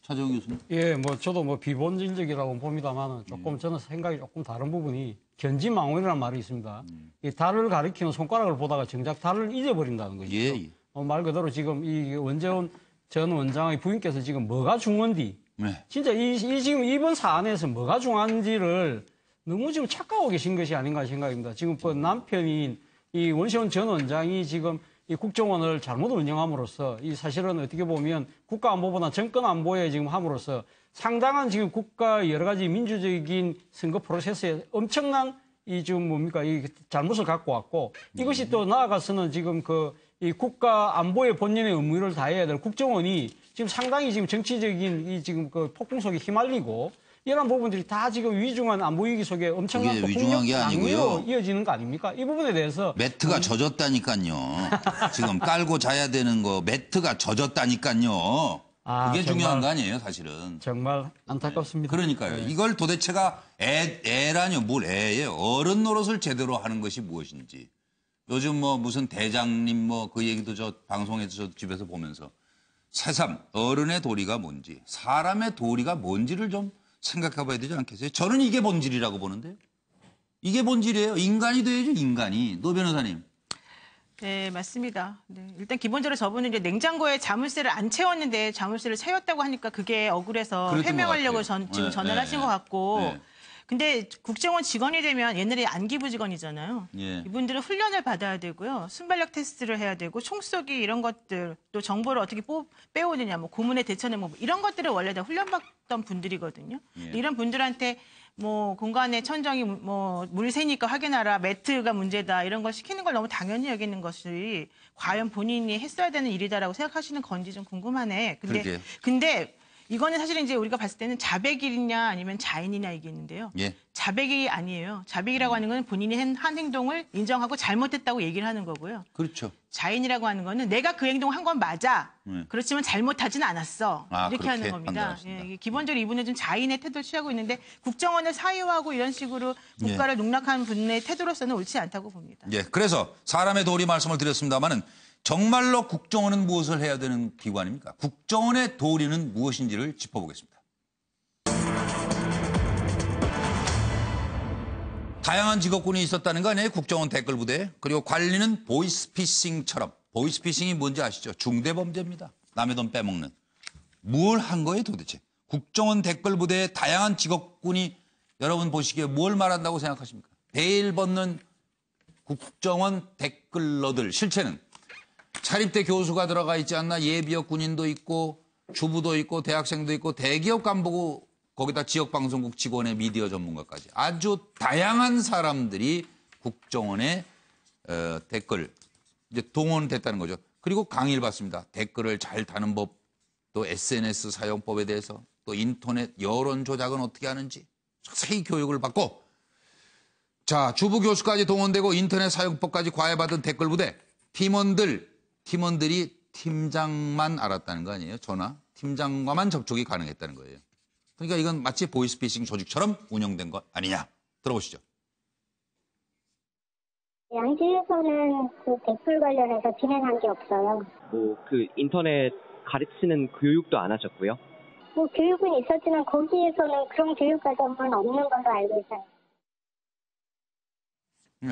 차재용 교수님? 뭐 저도 뭐 비본질적이라고 봅니다만 조금 저는 생각이 조금 다른 부분이 견지망원이라는 말이 있습니다. 이 달을 가리키는 손가락을 보다가 정작 달을 잊어버린다는 거죠. 말 그대로 지금 이 원재훈 전 원장의 부인께서 지금 뭐가 중요한지 진짜 지금 이번 사안에서 뭐가 중요한지를 너무 지금 착각하고 계신 것이 아닌가 생각입니다. 지금 그 남편인 이 원세훈 전 원장이 지금 이 국정원을 잘못 운영함으로써 이 사실은 어떻게 보면 국가 안보보다 정권 안보에 지금 함으로써 상당한 지금 국가 여러 가지 민주적인 선거 프로세스에 엄청난 이 지금 뭡니까 이 잘못을 갖고 왔고 이것이 또 나아가서는 지금 이 국가 안보의 본연의 의무를 다해야 될 국정원이 지금 상당히 지금 정치적인 이 지금 그 폭풍 속에 휘말리고 이런 부분들이 다 지금 위중한 안보 위기 속에 엄청난 위중한 게 아니고요. 이어지는 거 아닙니까? 이 부분에 대해서 매트가 젖었다니까요. 지금 깔고 자야 되는 거 매트가 젖었다니까요. 그게 중요한 거 아니에요, 사실은. 정말 안타깝습니다. 그러니까요. 네. 이걸 도대체가 애라뇨, 뭘 애예요. 어른 노릇을 제대로 하는 것이 무엇인지. 요즘 뭐 무슨 대장님 뭐 그 얘기도 저 방송에서 저 집에서 보면서 새삼 어른의 도리가 뭔지 사람의 도리가 뭔지를 좀 생각해 봐야 되지 않겠어요? 저는 이게 본질이라고 보는데요. 이게 본질이에요. 인간이 돼야죠, 인간이. 노 변호사님. 네, 맞습니다. 네, 일단 기본적으로 저분은 이제 냉장고에 자물쇠를 안 채웠는데 자물쇠를 채웠다고 하니까 그게 억울해서 해명하려고 지금 전화를 하신 것 같고. 네. 근데 국정원 직원이 되면 옛날에 안기부 직원이잖아요. 예. 이분들은 훈련을 받아야 되고요. 순발력 테스트를 해야 되고 총쏘기 이런 것들 또 정보를 어떻게 빼오느냐 뭐 고문의 대처는 뭐 이런 것들을 원래 다 훈련받던 분들이거든요. 예. 이런 분들한테 뭐 공간에 천정이 뭐 물 새니까 확인하라 매트가 문제다 이런 걸 시키는 걸 너무 당연히 여기는 것이 과연 본인이 했어야 되는 일이다라고 생각하시는 건지 좀 궁금하네. 근데 이거는 사실은 이제 우리가 봤을 때는 자백이냐 아니면 자인이냐 이게 있는데요. 예. 자백이 아니에요. 자백이라고 하는 건 본인이 한 행동을 인정하고 잘못했다고 얘기를 하는 거고요. 그렇죠. 자인이라고 하는 거는 내가 그 행동을 한 건 맞아. 그렇지만 잘못하진 않았어. 이렇게 하는 겁니다. 예, 기본적으로 이분은 좀 자인의 태도를 취하고 있는데 국정원을 사유하고 이런 식으로 국가를 농락한 분의 태도로서는 옳지 않다고 봅니다. 예. 그래서 사람의 도리 말씀을 드렸습니다마는 정말로 국정원은 무엇을 해야 되는 기관입니까? 국정원의 도리는 무엇인지를 짚어보겠습니다. 다양한 직업군이 있었다는 거 아니에요? 국정원 댓글부대. 그리고 관리는 보이스피싱처럼. 보이스피싱이 뭔지 아시죠? 중대범죄입니다. 남의 돈 빼먹는. 뭘 한 거예요 도대체? 국정원 댓글부대의 다양한 직업군이 여러분 보시기에 뭘 말한다고 생각하십니까? 베일 벗는 국정원 댓글러들 실체는 차립대 교수가 들어가 있지 않나 예비역 군인도 있고 주부도 있고 대학생도 있고 대기업 간부고 거기다 지역방송국 직원의 미디어 전문가까지 아주 다양한 사람들이 국정원의 댓글 이제 동원됐다는 거죠. 그리고 강의를 받습니다. 댓글을 잘 다는 법, 또 SNS 사용법에 대해서 또 인터넷 여론 조작은 어떻게 하는지 자세히 교육을 받고 자 주부 교수까지 동원되고 인터넷 사용법까지 과외받은 댓글 부대 팀원들이 팀장만 알았다는 거 아니에요? 전화 팀장과만 접촉이 가능했다는 거예요. 그러니까 이건 마치 보이스피싱 조직처럼 운영된 것 아니냐. 들어보시죠. 양지에서는 그 댓글 관련해서 진행한 게 없어요. 뭐 그 인터넷 가르치는 교육도 안 하셨고요? 뭐 교육은 있었지만 거기에서는 그런 교육 과정은 없는 걸로 알고 있어요.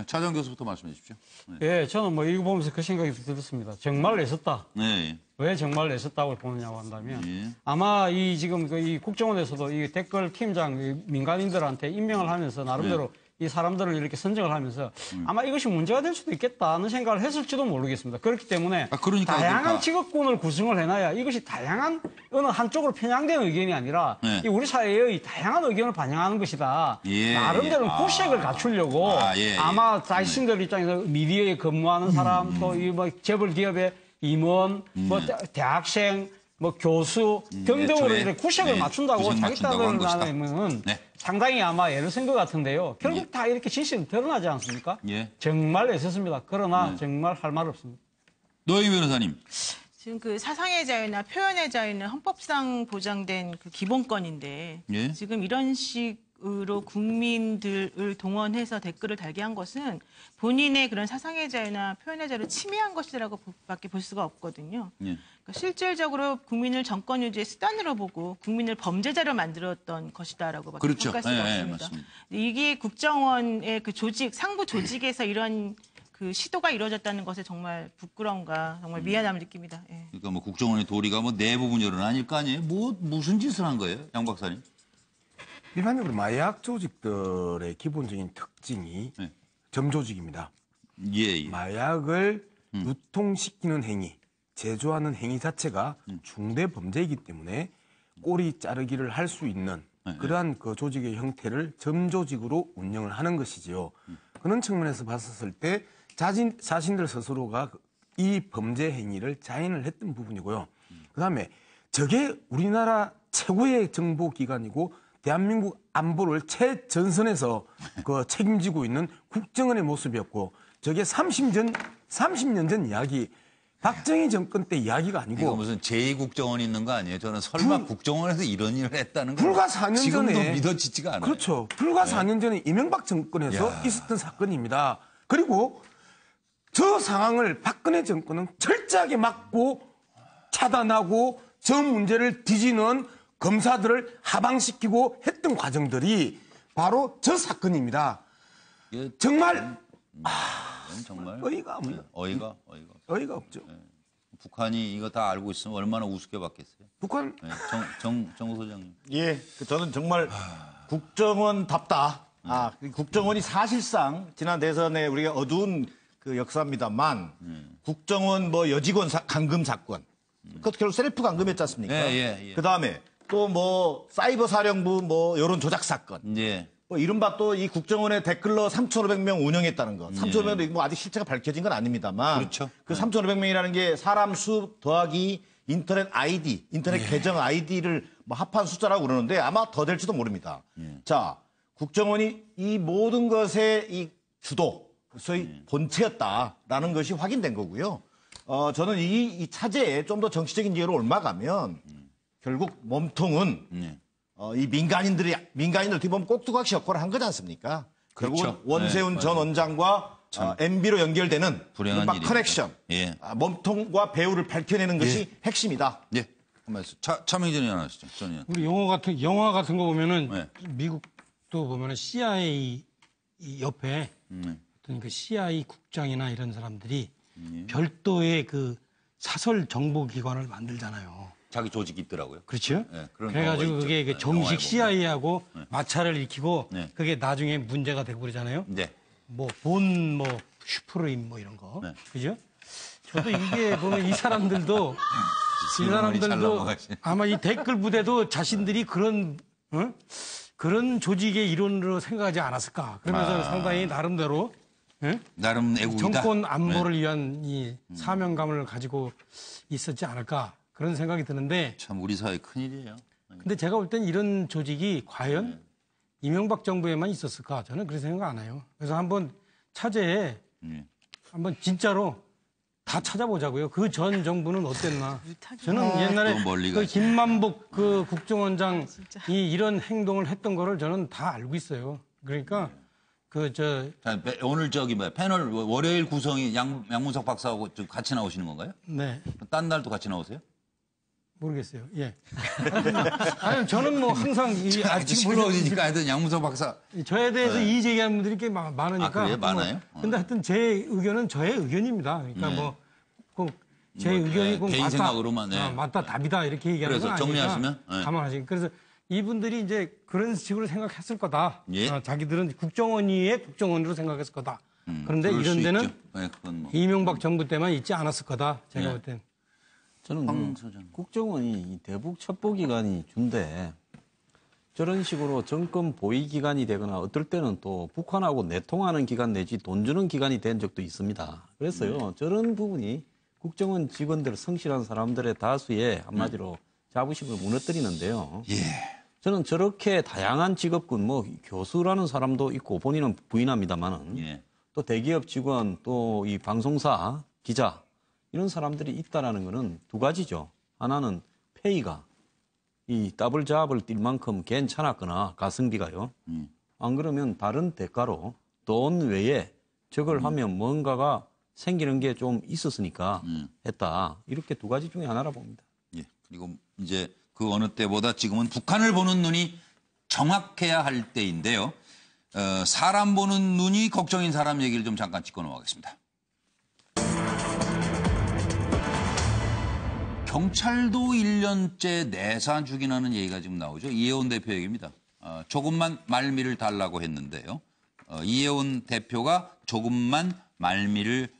차정 교수부터 말씀해 주십시오. 예, 저는 뭐 이거 보면서 그 생각이 들었습니다. 정말 애썼다. 네. 왜 정말 애썼다고 보느냐고 한다면 아마 이 지금 이 국정원에서도 이 댓글 팀장 민간인들한테 임명을 하면서 나름대로 이 사람들을 이렇게 선정을 하면서 아마 이것이 문제가 될 수도 있겠다는 생각을 했을지도 모르겠습니다. 그렇기 때문에 다양한 직업군을 구성을 해놔야 이것이 다양한 어느 한쪽으로 편향된 의견이 아니라 이 우리 사회의 다양한 의견을 반영하는 것이다. 나름대로 구색을 갖추려고 아마 자신들 입장에서 미디어에 근무하는 사람 또 이 뭐 재벌 기업의 임원, 뭐 대학생, 뭐 교수 등등으로 이렇게 구색을 맞춘다고 자기 딸들은 상당히 아마 애를 쓴 것 같은데요. 결국 다 이렇게 진실은 드러나지 않습니까? 정말 애썼습니다. 그러나 정말 할 말 없습니다. 노영희 변호사님. 지금 그 사상의 자유나 표현의 자유는 헌법상 보장된 그 기본권인데 지금 이런 식으로 국민들을 동원해서 댓글을 달게 한 것은 본인의 그런 사상의 자유나 표현의 자유를 침해한 것이라고 밖에 볼 수가 없거든요. 그러니까 실질적으로 국민을 정권 유지의 수단으로 보고 국민을 범죄자로 만들었던 것이다라고 평가할 수가 없습니다. 이게 국정원의 그 조직, 상부 조직에서 이런 그 시도가 이루어졌다는 것에 정말 부끄러움과 정말 미안함을 느낍니다. 그러니까 뭐 국정원의 도리가 뭐 내부 분열은 아닐 거 아니에요? 무슨 짓을 한 거예요, 양 박사님? 일반적으로 마약 조직들의 기본적인 특징이 점조직입니다. 마약을 유통시키는 행위, 제조하는 행위 자체가 중대 범죄이기 때문에 꼬리 자르기를 할 수 있는 그러한 그 조직의 형태를 점조직으로 운영을 하는 것이지요. 그런 측면에서 봤었을 때 자신들 스스로가 이 범죄 행위를 자인을 했던 부분이고요. 그다음에 저게 우리나라 최고의 정보기관이고 대한민국 안보를 최전선에서 그 책임지고 있는 국정원의 모습이었고 저게 30년 전 이야기 박정희 정권 때 이야기가 아니고 이거 무슨 제2국정원이 있는 거 아니에요? 저는 설마 국정원에서 이런 일을 했다는 거 불과 4년 지금도 전에 믿어지지가 않아요. 그렇죠. 불과 4년 전에 이명박 정권에서 있었던 사건입니다. 그리고 저 상황을 박근혜 정권은 철저하게 막고 차단하고 저 문제를 뒤지는 검사들을 하방시키고 했던 과정들이 바로 저 사건입니다. 정말 정말 어이가 없네요. 어이가 없죠. 네. 북한이 이거 다 알고 있으면 얼마나 우습게 봤겠어요. 북한 네. 정 소장님. 예, 저는 정말 국정원답다. 국정원이 사실상 지난 대선에 우리가 어두운 그 역사입니다만 국정원 뭐 여직원 감금 사건 그것도 결국 셀프 감금했지 않습니까? 예. 그다음에 또 뭐 사이버 사령부 뭐 여론 조작 사건. 예. 뭐 이른바 또 이 국정원의 댓글러 3,500명 운영했다는 거. 3,500명도 뭐 아직 실체가 밝혀진 건 아닙니다만. 그렇죠. 그 3,500명이라는 게 사람 수 더하기 인터넷 아이디, 인터넷 계정 아이디를 뭐 합한 숫자라고 그러는데 아마 더 될지도 모릅니다. 자, 국정원이 이 모든 것의 이 주도, 소위 본체였다라는 것이 확인된 거고요. 저는 이 차제에 좀 더 정치적인 이해로 옮아가면 결국 몸통은 이 민간인들 어떻게 보면 꼭두각시 역할을 한 거지 않습니까? 그렇죠. 결국은 원세훈 전 원장과 MB로 연결되는 불행한 커넥션, 몸통과 배우를 밝혀내는 것이 핵심이다. 예. 차명진 의원 하시죠. 우리 영화 같은 거 보면은 미국도 보면은 CIA 이 옆에 어떤 그 CIA 국장이나 이런 사람들이 별도의 그 사설 정보 기관을 만들잖아요. 자기 조직이 있더라고요. 그렇죠. 네, 그런 그래가지고 그게 그 정식 CIA하고 마찰을 일으키고 네. 그게 나중에 문제가 되고 그러잖아요. 네. 뭐 슈프림 뭐 이런 거. 네. 그죠? 저도 이게 보면 이 사람들도 아마 이 댓글 부대도 자신들이 그런 조직의 일원으로 생각하지 않았을까. 그러면서 상당히 나름대로 나름 애국이다. 정권 안보를 위한 이 사명감을 가지고 있었지 않을까. 그런 생각이 드는데 참 우리 사회 큰일이에요. 근데 제가 볼 땐 이런 조직이 과연 이명박 정부에만 있었을까? 저는 그렇게 생각 안 해요. 그래서 한번 차제에 한번 진짜로 다 찾아보자고요. 그 전 정부는 어땠나? 저는 옛날에 그 김만복 그 국정원장이 이런 행동을 했던 거를 저는 다 알고 있어요. 그러니까 오늘 패널 월요일 구성이 양문석 박사하고 같이 나오시는 건가요? 네. 딴 날도 같이 나오세요? 모르겠어요. 예. 아니 저는 뭐 항상 지금 어디니까 하여튼 양문석 박사 저에 대해서 이의 제기하는 분들이 꽤 많으니까. 그래요? 많아요? 근데 하여튼 제 의견은 저의 의견입니다. 그러니까 제 의견이 꼭 개인 생각으로만 맞다 답이다 이렇게 얘기하는 건 아니니까. 정리하시면 감안하시고 그래서 이분들이 이제 그런 식으로 생각했을 거다. 자기들은 국정원위의 국정원으로 생각했을 거다. 그런데 이런 데는 이명박 정부 때만 있지 않았을 거다. 제가 볼 땐. 저는 국정원이 대북 첩보기관이 준데 저런 식으로 정권 보위 기관이 되거나 어떨 때는 또 북한하고 내통하는 기관 내지 돈 주는 기관이 된 적도 있습니다. 그래서요 저런 부분이 국정원 직원들 성실한 사람들의 다수의 한마디로 자부심을 무너뜨리는데요. 저는 저렇게 다양한 직업군 교수라는 사람도 있고 본인은 부인합니다만은 또 대기업 직원 또 이 방송사 기자 이런 사람들이 있다라는 거는 두 가지죠. 하나는 페이가 이 더블 잡을 뛸 만큼 괜찮았거나 가성비가요. 안 그러면 다른 대가로 돈 외에 저걸 하면 뭔가가 생기는 게 좀 있었으니까 했다. 이렇게 두 가지 중에 하나라 봅니다. 그리고 이제 그 어느 때보다 지금은 북한을 보는 눈이 정확해야 할 때인데요. 사람 보는 눈이 걱정인 사람 얘기를 좀 잠깐 짚고 넘어가겠습니다. 경찰도 1년째 내사 죽이라는 얘기가 지금 나오죠. 이혜원 대표 얘기입니다. 조금만 말미를 달라고 했는데요. 이혜원 대표가 조금만 말미를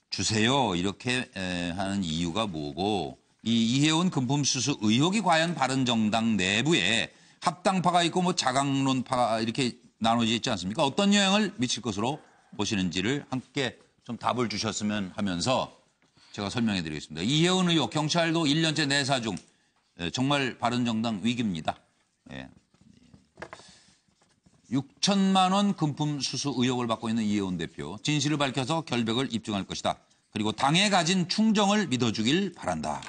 주세요. 이렇게 하는 이유가 뭐고 이 이혜원 금품수수 의혹이 과연 바른정당 내부에 합당파가 있고 뭐 자강론파가 이렇게 나눠져 있지 않습니까? 어떤 영향을 미칠 것으로 보시는지를 함께 좀 답을 주셨으면 하면서 제가 설명해 드리겠습니다. 이혜원 의혹 경찰도 1년째 내사 중 정말 바른정당 위기입니다. 6천만 원 금품 수수 의혹을 받고 있는 이혜원 대표. 진실을 밝혀서 결백을 입증할 것이다. 그리고 당에 가진 충정을 믿어주길 바란다.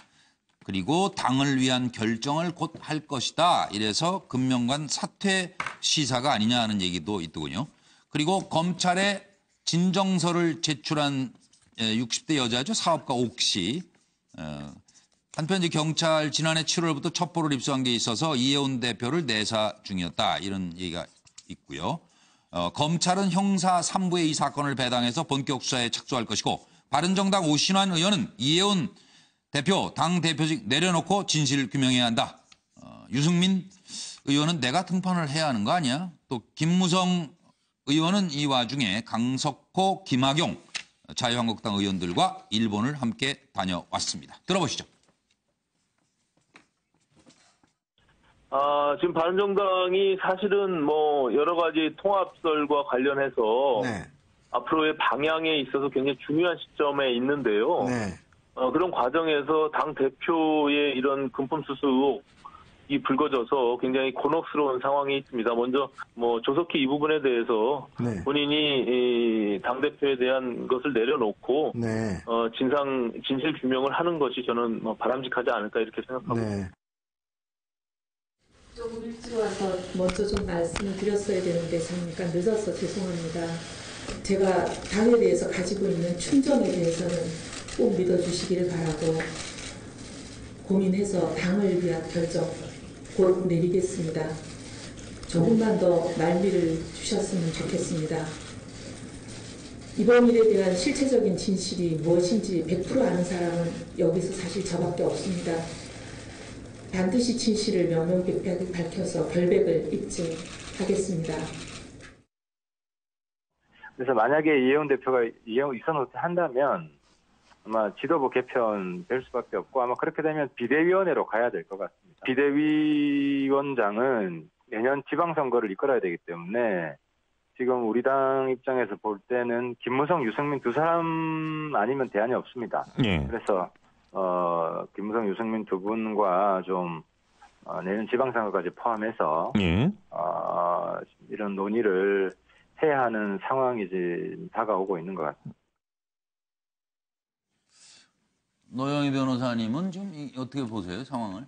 그리고 당을 위한 결정을 곧 할 것이다. 이래서 금명관 사퇴 시사가 아니냐 하는 얘기도 있더군요. 그리고 검찰에 진정서를 제출한 60대 여자죠. 사업가 옥 씨. 한편 이제 경찰 지난해 7월부터 첩보를 입수한 게 있어서 이혜원 대표를 내사 중이었다. 이런 얘기가 있고요. 검찰은 형사 3부에 이 사건을 배당해서 본격 수사에 착수할 것이고 바른정당 오신환 의원은 이혜원 대표 당 대표직 내려놓고 진실 규명해야 한다. 유승민 의원은 내가 등판을 해야 하는 거 아니야? 또 김무성 의원은 이 와중에 강석호, 김학용 자유한국당 의원들과 일본을 함께 다녀왔습니다. 들어보시죠. 지금 바른정당이 사실은 뭐 여러 가지 통합설과 관련해서 앞으로의 방향에 있어서 굉장히 중요한 시점에 있는데요. 그런 과정에서 당 대표의 이런 금품수수 의혹이 불거져서 굉장히 곤혹스러운 상황이 있습니다. 먼저 뭐 조석희 이 부분에 대해서 본인이 당 대표에 대한 것을 내려놓고 진실 규명을 하는 것이 저는 뭐 바람직하지 않을까 이렇게 생각합니다. 조금 일찍 와서 먼저 좀 말씀을 드렸어야 되는데 잠깐 늦어서 죄송합니다. 제가 당에 대해서 가지고 있는 충정에 대해서는 꼭 믿어주시기를 바라고 고민해서 당을 위한 결정 곧 내리겠습니다. 조금만 더 말미를 주셨으면 좋겠습니다. 이번 일에 대한 실체적인 진실이 무엇인지 100% 아는 사람은 여기서 사실 저밖에 없습니다. 반드시 진실을 명명백백하게 밝혀서 결백을 입증하겠습니다. 그래서 만약에 이혜원 대표가 이선호 한다면 아마 지도부 개편 될 수밖에 없고 아마 그렇게 되면 비대위원회로 가야 될 것 같습니다. 비대위원장은 내년 지방선거를 이끌어야 되기 때문에 지금 우리 당 입장에서 볼 때는 김무성, 유승민 두 사람 아니면 대안이 없습니다. 그래서 김무성, 유승민 두 분과 좀 내년 지방선거까지 포함해서 이런 논의를 해야 하는 상황이 이제 다가오고 있는 것 같습니다. 노영희 변호사님은 좀 어떻게 보세요, 상황을?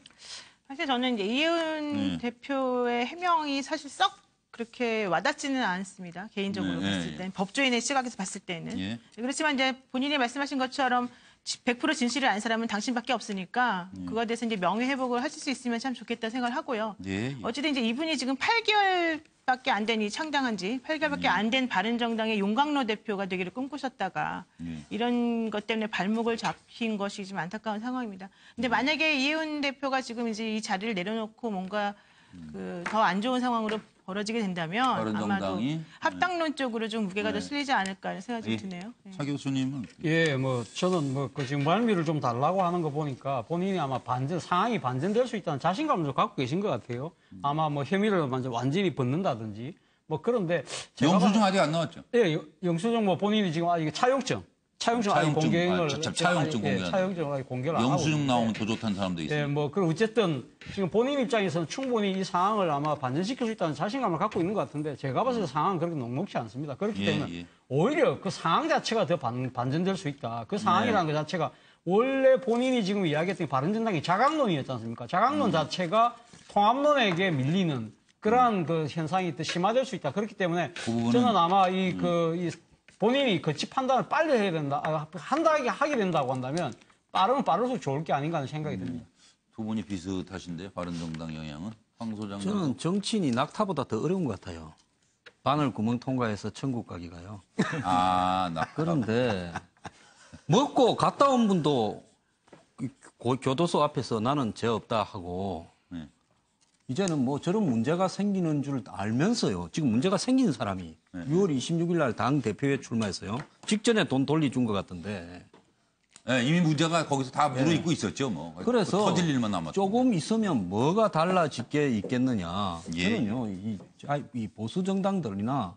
사실 저는 이제 이혜원 대표의 해명이 사실 썩 그렇게 와닿지는 않습니다. 개인적으로 봤을 때는. 법조인의 시각에서 봤을 때는. 그렇지만 이제 본인이 말씀하신 것처럼 100% 진실을 아는 사람은 당신밖에 없으니까 그거에 대해서 이제 명예회복을 하실 수 있으면 참 좋겠다 생각을 하고요. 어쨌든 이제 이분이 지금 8개월밖에 안 되니 창당한 지 8개월밖에 안 된 바른정당의 용광로 대표가 되기를 꿈꾸셨다가 이런 것 때문에 발목을 잡힌 것이 좀 안타까운 상황입니다. 근데 만약에 이혜원 대표가 지금 이제 이 자리를 내려놓고 뭔가 더 안 좋은 상황으로 벌어지게 된다면 아마도 합당론 쪽으로 좀 무게가 더 실리지 않을까 하는 생각이 좀 드네요. 차 교수님은? 예, 뭐 저는 그 지금 말미를 좀 달라고 하는 거 보니까 본인이 아마 상황이 반전될 수 있다는 자신감을 좀 갖고 계신 것 같아요. 아마 뭐 혐의를 완전히 벗는다든지 뭐 그런데 영수증 아직 안 나왔죠? 예, 영수증 뭐 본인이 지금 아직 차용증 아직 공개를 차용증을 아직 공개를 안 하고 영수증 나오면 더 좋다는 사람도 있어요. 예, 뭐 그럼 어쨌든 지금 본인 입장에서는 충분히 이 상황을 아마 반전시킬 수 있다는 자신감을 갖고 있는 것 같은데 제가 봤을 때 상황은 그렇게 녹록치 않습니다. 그렇기 때문에 오히려 그 상황 자체가 더 반전될 수 있다. 그 상황이라는 것 자체가 원래 본인이 지금 이야기했던 바른정당이 자강론이었지 않습니까? 자강론 자체가 통합론에게 밀리는 그러한 그 현상이 더 심화될 수 있다. 그렇기 때문에 저는 아마 이 본인이 거치 판단을 빨리 해야 된다. 하게 된다고 한다면 빠르면 빠를수록 좋을 게 아닌가 하는 생각이 듭니다. 두 분이 비슷하신데 바른정당 영향은? 황 소장님. 저는 정치인이 낙타보다 더 어려운 것 같아요. 바늘 구멍 통과해서 천국 가기가요. 낙타. 그런데 먹고 갔다 온 분도 교도소 앞에서 나는 죄 없다 하고 이제는 뭐 저런 문제가 생기는 줄 알면서요. 지금 문제가 생긴 사람이 6월 26일 날 당 대표에 출마했어요. 직전에 돈 돌려준 것 같던데. 네, 이미 문제가 거기서 다 무르익고 있었죠. 뭐. 그래서 터질 일만 남았죠. 조금 있으면 뭐가 달라질 게 있겠느냐. 예. 저는요, 이 보수 정당들이나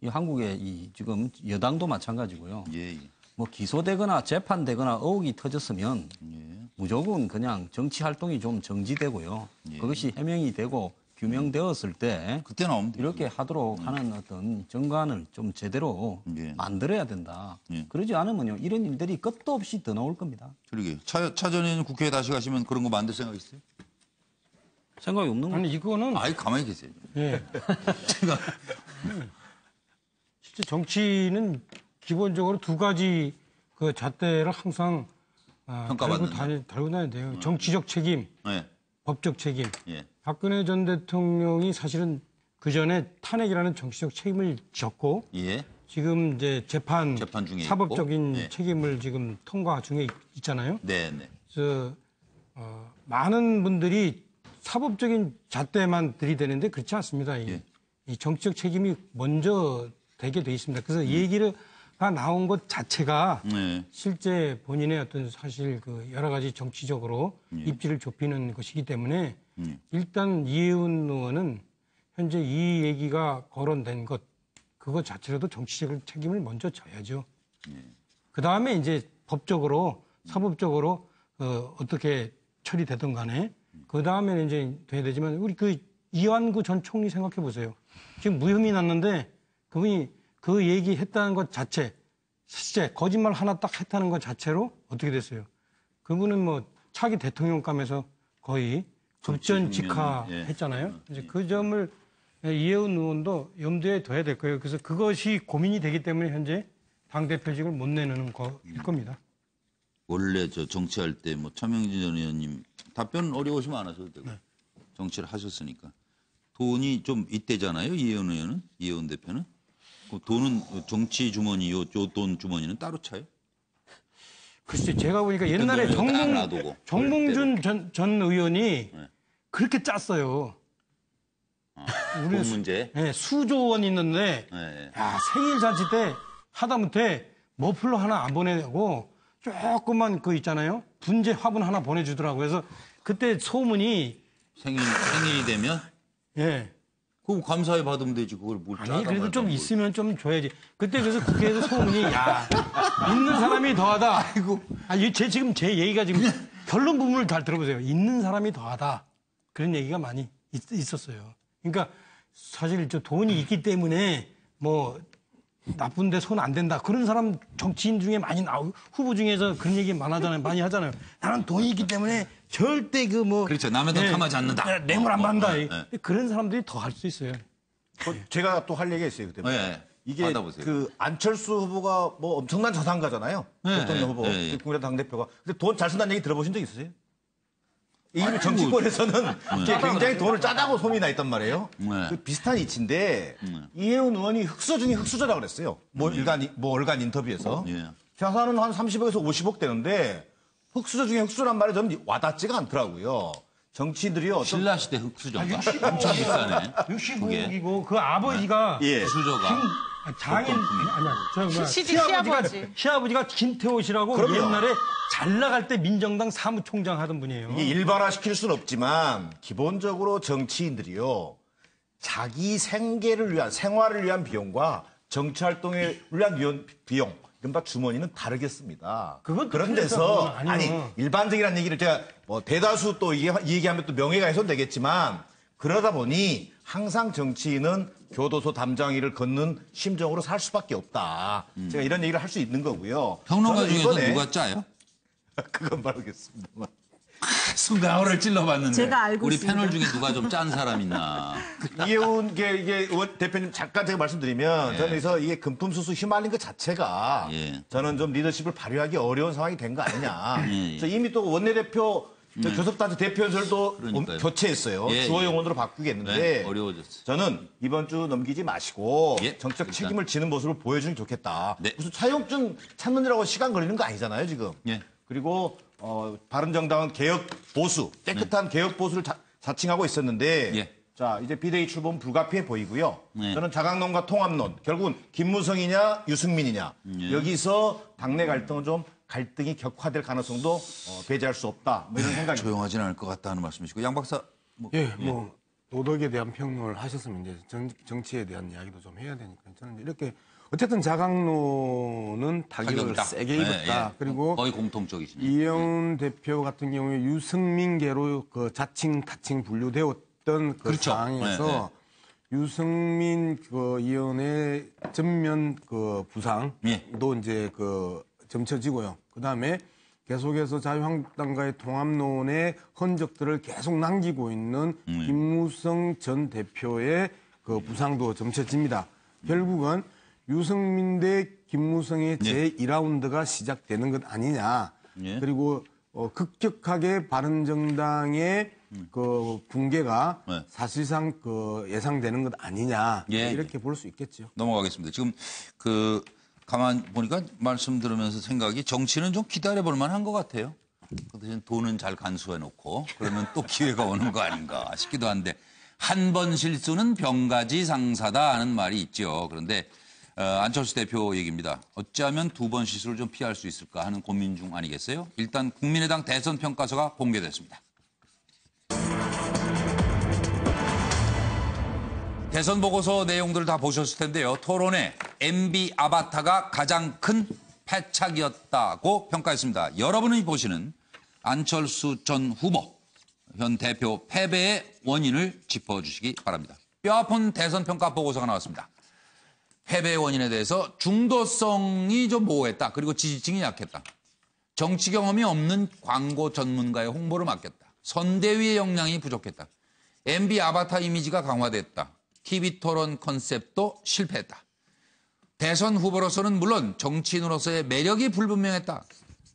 이 한국의 지금 여당도 마찬가지고요. 예. 뭐 기소되거나 재판되거나 의혹이 터졌으면 무조건 그냥 정치 활동이 좀 정지되고요. 그것이 해명이 되고 규명되었을 때 그때 나오면 이렇게 하도록 하는 어떤 정관을 좀 제대로 만들어야 된다. 그러지 않으면요 이런 일들이 끝도 없이 더 나올 겁니다. 그러게 차 전 의원님 국회에 다시 가시면 그런 거 만들 생각 있어요? 생각이 없는 거. 아니 이거는 아이 가만히 계세요. 예. 제가 실제 정치는 기본적으로 두 가지 그 잣대를 항상 달고 다녀야 돼요. 정치적 책임, 법적 책임. 박근혜 전 대통령이 사실은 그 전에 탄핵이라는 정치적 책임을 졌고 지금 이제 재판 중에 사법적인 책임을 지금 통과 중에 있잖아요. 그래서 많은 분들이 사법적인 잣대만 들이대는데 그렇지 않습니다. 이 정치적 책임이 먼저 되게 돼 있습니다. 그래서 이 얘기가 나온 것 자체가 실제 본인의 어떤 사실 그 여러 가지 정치적으로 입지를 좁히는 것이기 때문에 일단 이해운 의원은 현재 이 얘기가 거론된 것 그것 자체로도 정치적 책임을 먼저 져야죠. 그 다음에 이제 법적으로 사법적으로 어떻게 처리되든 간에 그 다음에는 이제 돼야 되지만 우리 그 이완구 전 총리 생각해 보세요. 지금 무혐의 났는데 그분이 그 얘기했다는 것 자체 실제 거짓말 하나 딱 했다는 것 자체로 어떻게 됐어요? 그분은 뭐 차기 대통령감에서 거의 급전직하했잖아요. 이제 그 점을 이해운 의원도 염두에 둬야 될 거예요. 그래서 그것이 고민이 되기 때문에 현재 당대표직을 못 내놓는 거일 겁니다. 원래 저 정치할 때 뭐 차명진 전 의원님 답변 어려우시면 안 하셔도 되고 정치를 하셨으니까 돈이 좀 있대잖아요. 이해운 의원은 이해운 대표는 그 돈은 정치 주머니 요 돈 주머니는 따로 차요? 글쎄 제가 보니까 옛날에 정몽준 전 의원이 그렇게 짰어요. 우리 돈 문제? 네, 수조 원 있는데 야, 생일 잔치 때 하다못해 머플러 하나 안 보내고 조그만 그 있잖아요. 분재 화분 하나 보내주더라고요. 그래서 그때 소문이 생일이 되면 그거 감사히 받으면 되지. 그걸 뭘 아니 그래도 좀 있으면 좀 줘야지. 그때 그래서 국회에서 소문이 야 있는 사람이 더하다. 아이고 지금 제 얘기가 지금 결론 부분을 잘 들어보세요. 있는 사람이 더하다. 그런 얘기가 많이 있었어요. 그러니까 사실 저 돈이 있기 때문에 뭐 나쁜데 손 안 된다. 그런 사람 정치인 중에 많이 나오고 후보 중에서 그런 얘기 많이 하잖아요. 나는 돈이 있기 때문에 절대 그 뭐 그렇죠. 남의 돈 탐하지 않는다. 뇌물 안 받는다. 그런 사람들이 더 할 수 있어요. 제가 또 할 얘기가 있어요. 그때 이게 그 안철수 후보가 뭐 엄청난 자산가잖아요. 대통령 후보, 국민의당 당대표가. 근데 돈 잘 쓴다는 얘기 들어보신 적 있으세요? 이미 정치권에서는 굉장히 돈을 짜다고 소문이 나 있단 말이에요. 그 비슷한 이치인데 이해운 의원이 흑수 중에 흑수저라고 그랬어요. 월간 인터뷰에서. 자산은 한 30억에서 50억 되는데 흑수저 중에 흑수저란 말이 저는 와닿지가 않더라고요. 정치인들이 신라 시대 흑수저인가? 엄청 비싸네. 65억이고 그 아버지가 흑수저가 장인 시아버지가 김태호 씨라고 옛날에 잘 나갈 때 민정당 사무총장 하던 분이에요. 이게 일반화시킬 수는 없지만 기본적으로 정치인들이요. 자기 생계를 위한 생활을 위한 비용과 정치활동을 위한 비용 이른바 주머니는 다르겠습니다. 그런 데서 아니 일반적이라는 얘기를 제가 뭐 대다수 또 이 얘기하면 또 명예가 훼손되겠지만 그러다 보니 항상 정치인은 교도소 담장이를 걷는 심정으로 살 수밖에 없다. 제가 이런 얘기를 할 수 있는 거고요. 평론가 중에서 누가 짜요? 그건 모르겠습니다만. 순간어를 찔러봤는데 제가 알고 우리 있습니다. 패널 중에 누가 좀 짠 사람 있나? 이해운 이게 대표님 잠깐 제가 말씀드리면 저는 그래서 이게 금품수수 휘말린 것 자체가 저는 좀 리더십을 발휘하기 어려운 상황이 된 거 아니냐. 그래서 이미 또 원내대표 교섭단체 대표연설도 교체했어요. 주어 용언으로 바꾸겠는데 어려워졌어요. 저는 이번 주 넘기지 마시고 정책 책임을 지는 모습을 보여주는 게 좋겠다. 무슨 차용증 찾느라고 시간 걸리는 거 아니잖아요 지금. 그리고 바른정당은 개혁 보수 깨끗한 개혁 보수를 자칭하고 있었는데 예. 자 이제 비대위 출범 불가피해 보이고요. 저는 자강론과 통합론 결국은 김무성이냐 유승민이냐 여기서 당내 갈등은 좀 갈등이 격화될 가능성도 배제할 수 없다. 뭐 이런 생각이 조용하지는 않을 것 같다는 말씀이시고 양 박사. 뭐 도덕에 대한 평론을 하셨으면 이제 정치에 대한 이야기도 좀 해야 되니까 저는 이렇게 어쨌든 자강론은 타격을 세게 입었다. 그리고 거의 공통적이시네요. 이영훈 대표 같은 경우에 유승민계로 그 자칭 타칭 분류되었던 그 그렇죠. 상황에서 유승민 그 의원의 전면 그 부상도 이제 그 점쳐지고요. 그 다음에 계속해서 자유한국당과의 통합론의 흔적들을 계속 남기고 있는 김무성 전 대표의 그 부상도 점쳐집니다. 결국은 유승민 대 김무성의 제2라운드가 시작되는 것 아니냐. 그리고 급격하게 바른정당의 그 붕괴가 사실상 그 예상되는 것 아니냐. 이렇게 볼 수 있겠죠. 넘어가겠습니다. 지금 가만 보니까 말씀 들으면서 생각이 정치는 좀 기다려볼 만한 것 같아요. 그 대신 돈은 잘 간수해놓고 그러면 또 기회가 오는 거 아닌가 싶기도 한데 한 번 실수는 병가지상사다 하는 말이 있죠. 그런데 안철수 대표 얘기입니다. 어찌하면 두 번 실수를 좀 피할 수 있을까 하는 고민 중 아니겠어요? 일단 국민의당 대선 평가서가 공개됐습니다. 대선 보고서 내용들을 다 보셨을 텐데요. 토론에 MB 아바타가 가장 큰 패착이었다고 평가했습니다. 여러분이 보시는 안철수 전 후보, 현 대표 패배의 원인을 짚어주시기 바랍니다. 뼈아픈 대선 평가 보고서가 나왔습니다. 패배의 원인에 대해서 중도성이 좀 모호했다. 그리고 지지층이 약했다. 정치 경험이 없는 광고 전문가의 홍보를 맡겼다. 선대위의 역량이 부족했다. MB 아바타 이미지가 강화됐다. TV토론 컨셉도 실패했다. 대선 후보로서는 물론 정치인으로서의 매력이 불분명했다.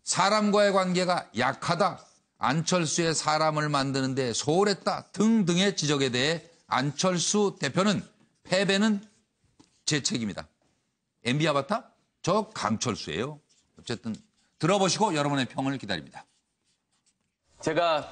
사람과의 관계가 약하다. 안철수의 사람을 만드는 데 소홀했다. 등등의 지적에 대해 안철수 대표는 패배는 제 책임이다. MB 아바타? 저 강철수예요. 어쨌든 들어보시고 여러분의 평을 기다립니다. 제가